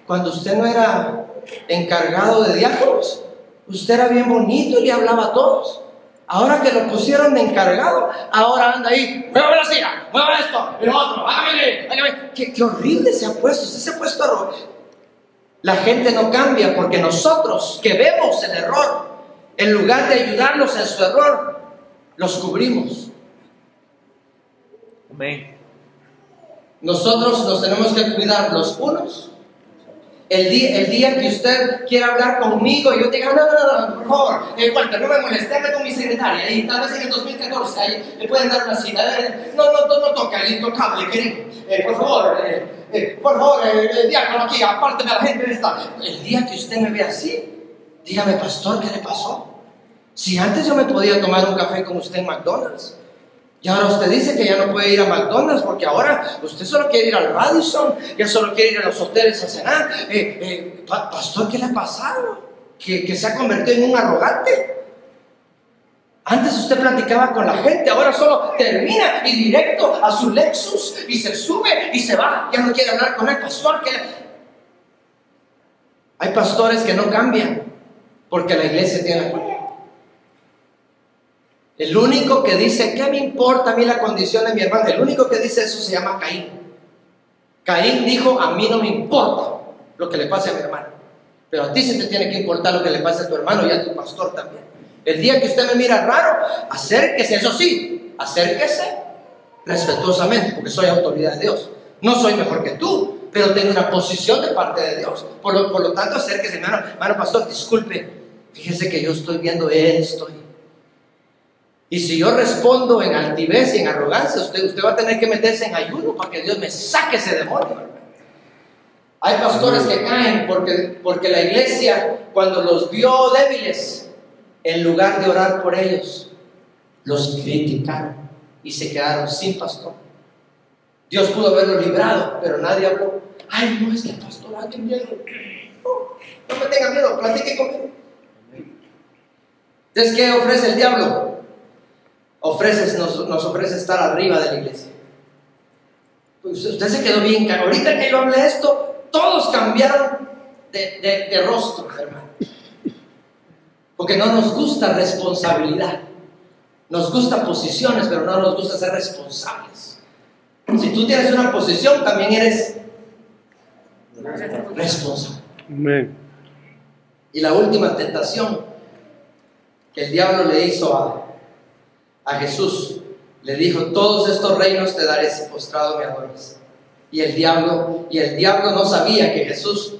cuando usted no era encargado de diáconos, usted era bien bonito y le hablaba a todos. Ahora que lo pusieron de encargado, ahora anda ahí, mueva la silla, mueva esto, y lo otro, hágame. Qué horrible se ha puesto, usted se ha puesto arrogante. La gente no cambia porque nosotros que vemos el error, en lugar de ayudarlos en su error, los cubrimos. Amén. Nosotros nos tenemos que cuidar los unos. El día que usted quiera hablar conmigo, yo diga, no, por favor, Walter, no me moleste, hable con mi secretaria, y tal vez en el 2014 ahí le pueden dar una cita. No toca el intocable, querido. Por favor, diácono aquí, apárteme a la gente de esta. El día que usted me vea así, dígame, pastor, ¿qué le pasó? Si antes yo me podía tomar un café con usted en McDonald's, y ahora usted dice que ya no puede ir a McDonald's porque ahora usted solo quiere ir al Radisson, ya solo quiere ir a los hoteles a cenar. Pastor, ¿qué le ha pasado? ¿Que se ha convertido en un arrogante? Antes usted platicaba con la gente, ahora solo termina y directo a su Lexus y se sube y se va. Ya no quiere hablar con el pastor. Hay pastores que no cambian porque la iglesia tiene la culpa. El único que dice, ¿qué me importa a mí la condición de mi hermano? El único que dice eso se llama Caín. Caín dijo, a mí no me importa lo que le pase a mi hermano, pero a ti sí te tiene que importar lo que le pase a tu hermano y a tu pastor también. El día que usted me mira raro, acérquese, eso sí, acérquese respetuosamente, porque soy autoridad de Dios. No soy mejor que tú, pero tengo una posición de parte de Dios. Por lo tanto, acérquese, hermano pastor, disculpe, fíjese que yo estoy viendo esto. Y si yo respondo en altivez y en arrogancia, usted va a tener que meterse en ayuno para que Dios me saque ese demonio. Hay pastores que caen porque la iglesia, cuando los vio débiles, en lugar de orar por ellos, los criticaron y se quedaron sin pastor. Dios pudo haberlo librado, pero nadie habló. Ay, no, es que el pastor, qué miedo. No me tenga miedo, platique conmigo. Entonces, ¿qué ofrece el diablo? Nos ofrece estar arriba de la iglesia. Pues usted se quedó bien. Ahorita que yo hablé esto, todos cambiaron de rostro, hermano. Porque no nos gusta responsabilidad. Nos gusta posiciones, pero no nos gusta ser responsables. Si tú tienes una posición, también eres responsable. Amén. Y la última tentación que el diablo le hizo a Jesús, le dijo, todos estos reinos te daré si postrado me adoras. Y el diablo no sabía que Jesús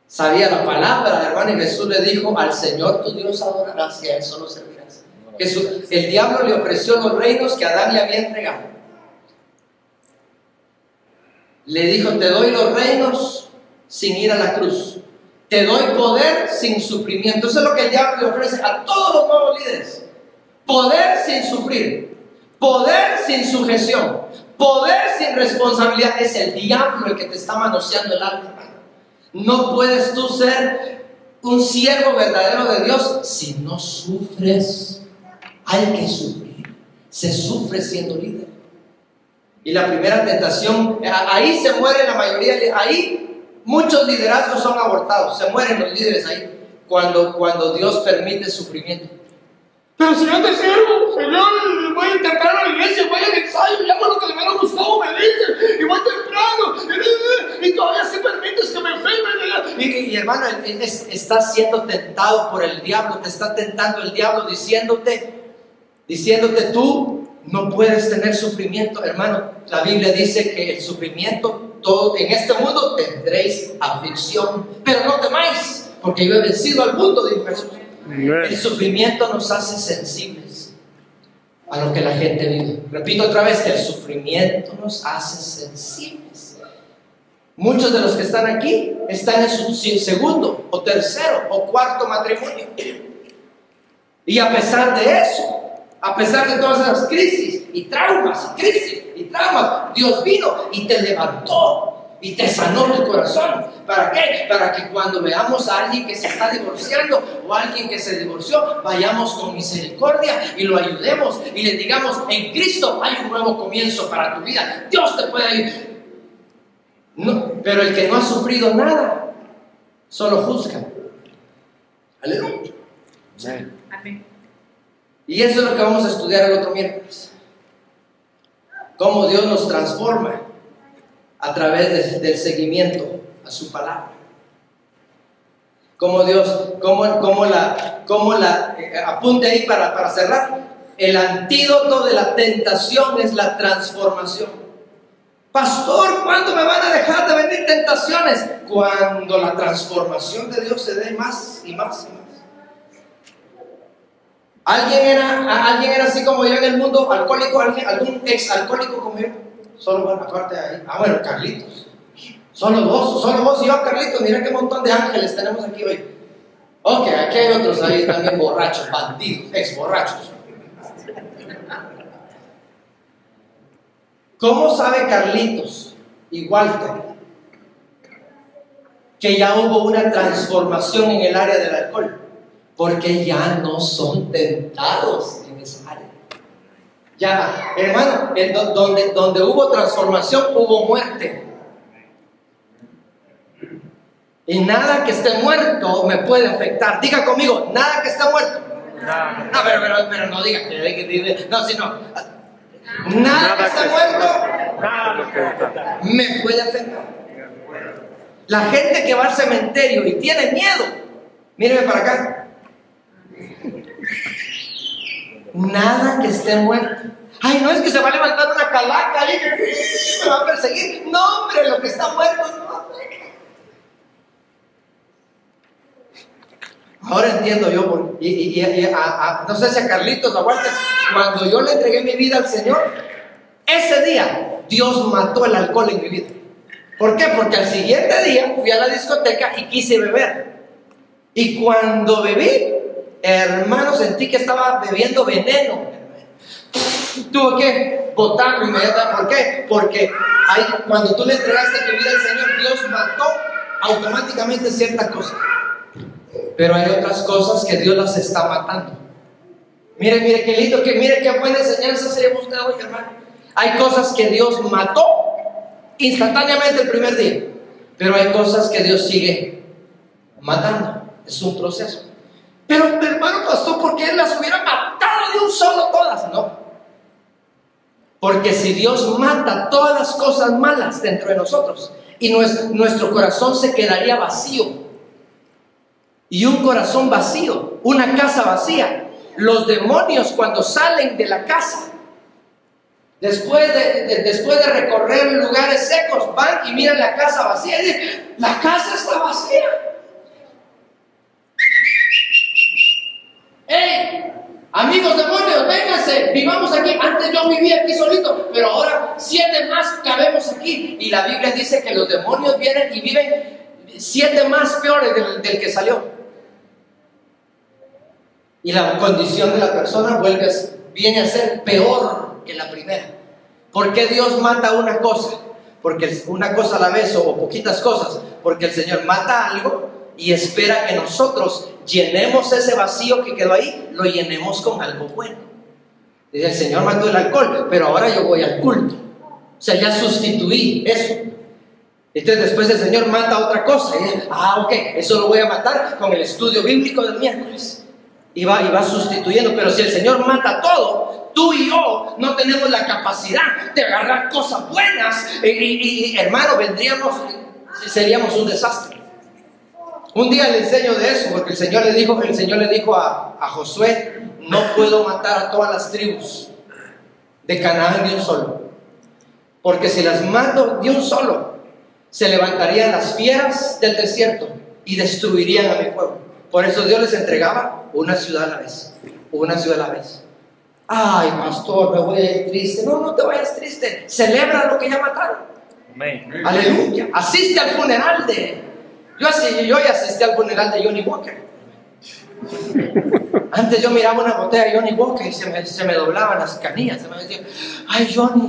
sabía la palabra, hermano, y Jesús le dijo, al Señor tu Dios adorarás y a Él solo servirás. El diablo le ofreció los reinos que Adán le había entregado. Le dijo, te doy los reinos sin ir a la cruz. Te doy poder sin sufrimiento. Eso es lo que el diablo le ofrece a todos los nuevos líderes. Poder sin sufrir, poder sin sujeción, poder sin responsabilidad. Es el diablo el que te está manoseando el alma, hermano. No puedes tú ser un siervo verdadero de Dios si no sufres. Hay que sufrir. Se sufre siendo líder. Y la primera tentación, ahí se muere la mayoría, ahí muchos liderazgos son abortados, se mueren los líderes ahí, cuando Dios permite sufrimiento. Pero si yo te sirvo, Señor, voy a intentar a la iglesia, voy al ensayo, y hago lo que le hubiera gustado, me dice, y voy temprano, y todavía si permites que me enferme. Y hermano, está siendo tentado por el diablo, te está tentando el diablo diciéndote tú no puedes tener sufrimiento, hermano. La Biblia dice que el sufrimiento, todo en este mundo tendréis aflicción, pero no temáis, porque yo he vencido al mundo, dijo Jesús. El sufrimiento nos hace sensibles a lo que la gente vive. Repito otra vez, el sufrimiento nos hace sensibles. Muchos de los que están aquí están en su segundo o tercero o cuarto matrimonio. Y a pesar de eso, a pesar de todas esas crisis y traumas, Dios vino y te levantó y te sanó tu corazón. ¿Para qué? Para que cuando veamos a alguien que se está divorciando o a alguien que se divorció, vayamos con misericordia y lo ayudemos y le digamos: en Cristo hay un nuevo comienzo para tu vida. Dios te puede ayudar. No, pero el que no ha sufrido nada solo juzga. Aleluya. Amén. Y eso es lo que vamos a estudiar el otro miércoles. Cómo Dios nos transforma a través del seguimiento a su palabra. Cómo Dios, apunte ahí para cerrar. El antídoto de la tentación es la transformación. Pastor, ¿cuándo me van a dejar de venir tentaciones? Cuando la transformación de Dios se dé más y más y más. ¿Alguien era así como yo en el mundo alcohólico? ¿Algún ex alcohólico como yo? Solo, bueno, aparte de ahí. Bueno, Carlitos. Solo vos y yo, Carlitos. Mira qué montón de ángeles tenemos aquí hoy. Ok, aquí hay otros ahí también borrachos, bandidos, ex borrachos. ¿Cómo sabe Carlitos y Walter que ya hubo una transformación en el área del alcohol? Porque ya no son tentados en esa área. Ya, hermano, donde hubo transformación, hubo muerte. Y nada que esté muerto me puede afectar. Diga conmigo, nada que esté muerto. No, pero no diga que vive. No, sino nada que esté muerto me puede afectar. La gente que va al cementerio y tiene miedo, míreme para acá. Nada que esté muerto. Ay, no es que se va a levantar una calaca ahí, me va a perseguir. No, hombre, lo que está muerto no. Ahora entiendo yo, no sé si a Carlitos o a Walter, cuando yo le entregué mi vida al Señor, ese día Dios mató el alcohol en mi vida. ¿Por qué? Porque al siguiente día fui a la discoteca y quise beber. Y cuando bebí, hermano, sentí que estaba bebiendo veneno. Tuve que botarlo inmediatamente. ¿Por qué? Porque cuando tú le entregaste tu vida al Señor, Dios mató automáticamente ciertas cosas. Pero hay otras cosas que Dios las está matando. Mire qué lindo, mire qué buena enseñanza se llevó usted hoy, hermano. Hay cosas que Dios mató instantáneamente el primer día, pero hay cosas que Dios sigue matando. Es un proceso. Pero hermano pastor, ¿por qué Él las hubiera matado de un solo todas? No. Porque si Dios mata todas las cosas malas dentro de nosotros, y nuestro corazón se quedaría vacío. Y un corazón vacío, una casa vacía. Los demonios, cuando salen de la casa, después de recorrer lugares secos, van y miran la casa vacía y dicen: la casa está vacía. ¡Hey! Amigos demonios, vénganse, vivamos aquí. Antes yo vivía aquí solito, pero ahora 7 más cabemos aquí. Y la Biblia dice que los demonios vienen y viven 7 más peores del que salió. Y la condición de la persona viene a ser peor que la primera. ¿Por qué Dios mata una cosa? Porque una cosa a la vez, o poquitas cosas. Porque el Señor mata algo y espera que nosotros llenemos ese vacío que quedó ahí, lo llenemos con algo bueno. Dice: el Señor mató el alcohol, pero ahora yo voy al culto. O sea, ya sustituí eso. Entonces después el Señor mata otra cosa. Y dice, ok, eso lo voy a matar con el estudio bíblico del miércoles. Y va sustituyendo. Pero si el Señor mata todo, tú y yo no tenemos la capacidad de agarrar cosas buenas. Y hermano, seríamos un desastre. Un día le enseño de eso, porque el Señor le dijo a Josué: no puedo matar a todas las tribus de Canaán de un solo, porque si las mato de un solo, se levantarían las fieras del desierto y destruirían a mi pueblo. Por eso Dios les entregaba una ciudad a la vez, una ciudad a la vez. Ay, pastor, me voy a ir triste. No te vayas triste, celebra lo que ya mataron. Amén. Aleluya. Asiste al funeral yo ya asistí al funeral de Johnny Walker. Antes yo miraba una botella de Johnny Walker y se me doblaban las canillas. Se me decía, ay, Johnny,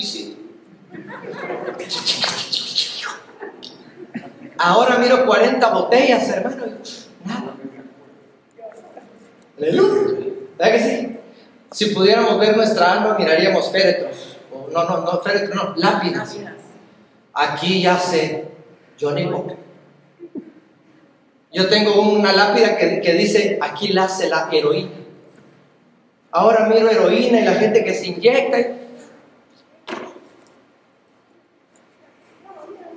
sí. Ahora miro 40 botellas, hermano, y nada. Aleluya. ¿Verdad que sí? Si pudiéramos ver nuestra alma, miraríamos féretros. No, féretros, no, lápidas. Aquí yace Johnny Walker. Yo tengo una lápida que dice: aquí yace la heroína. Ahora miro heroína y la gente que se inyecta.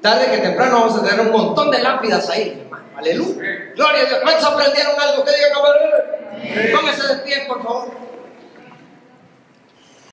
Tarde que temprano vamos a tener un montón de lápidas ahí, hermano. Aleluya. Gloria a Dios. ¿Cuántos aprendieron algo? Que digan amén. Pónganse de pie, por favor.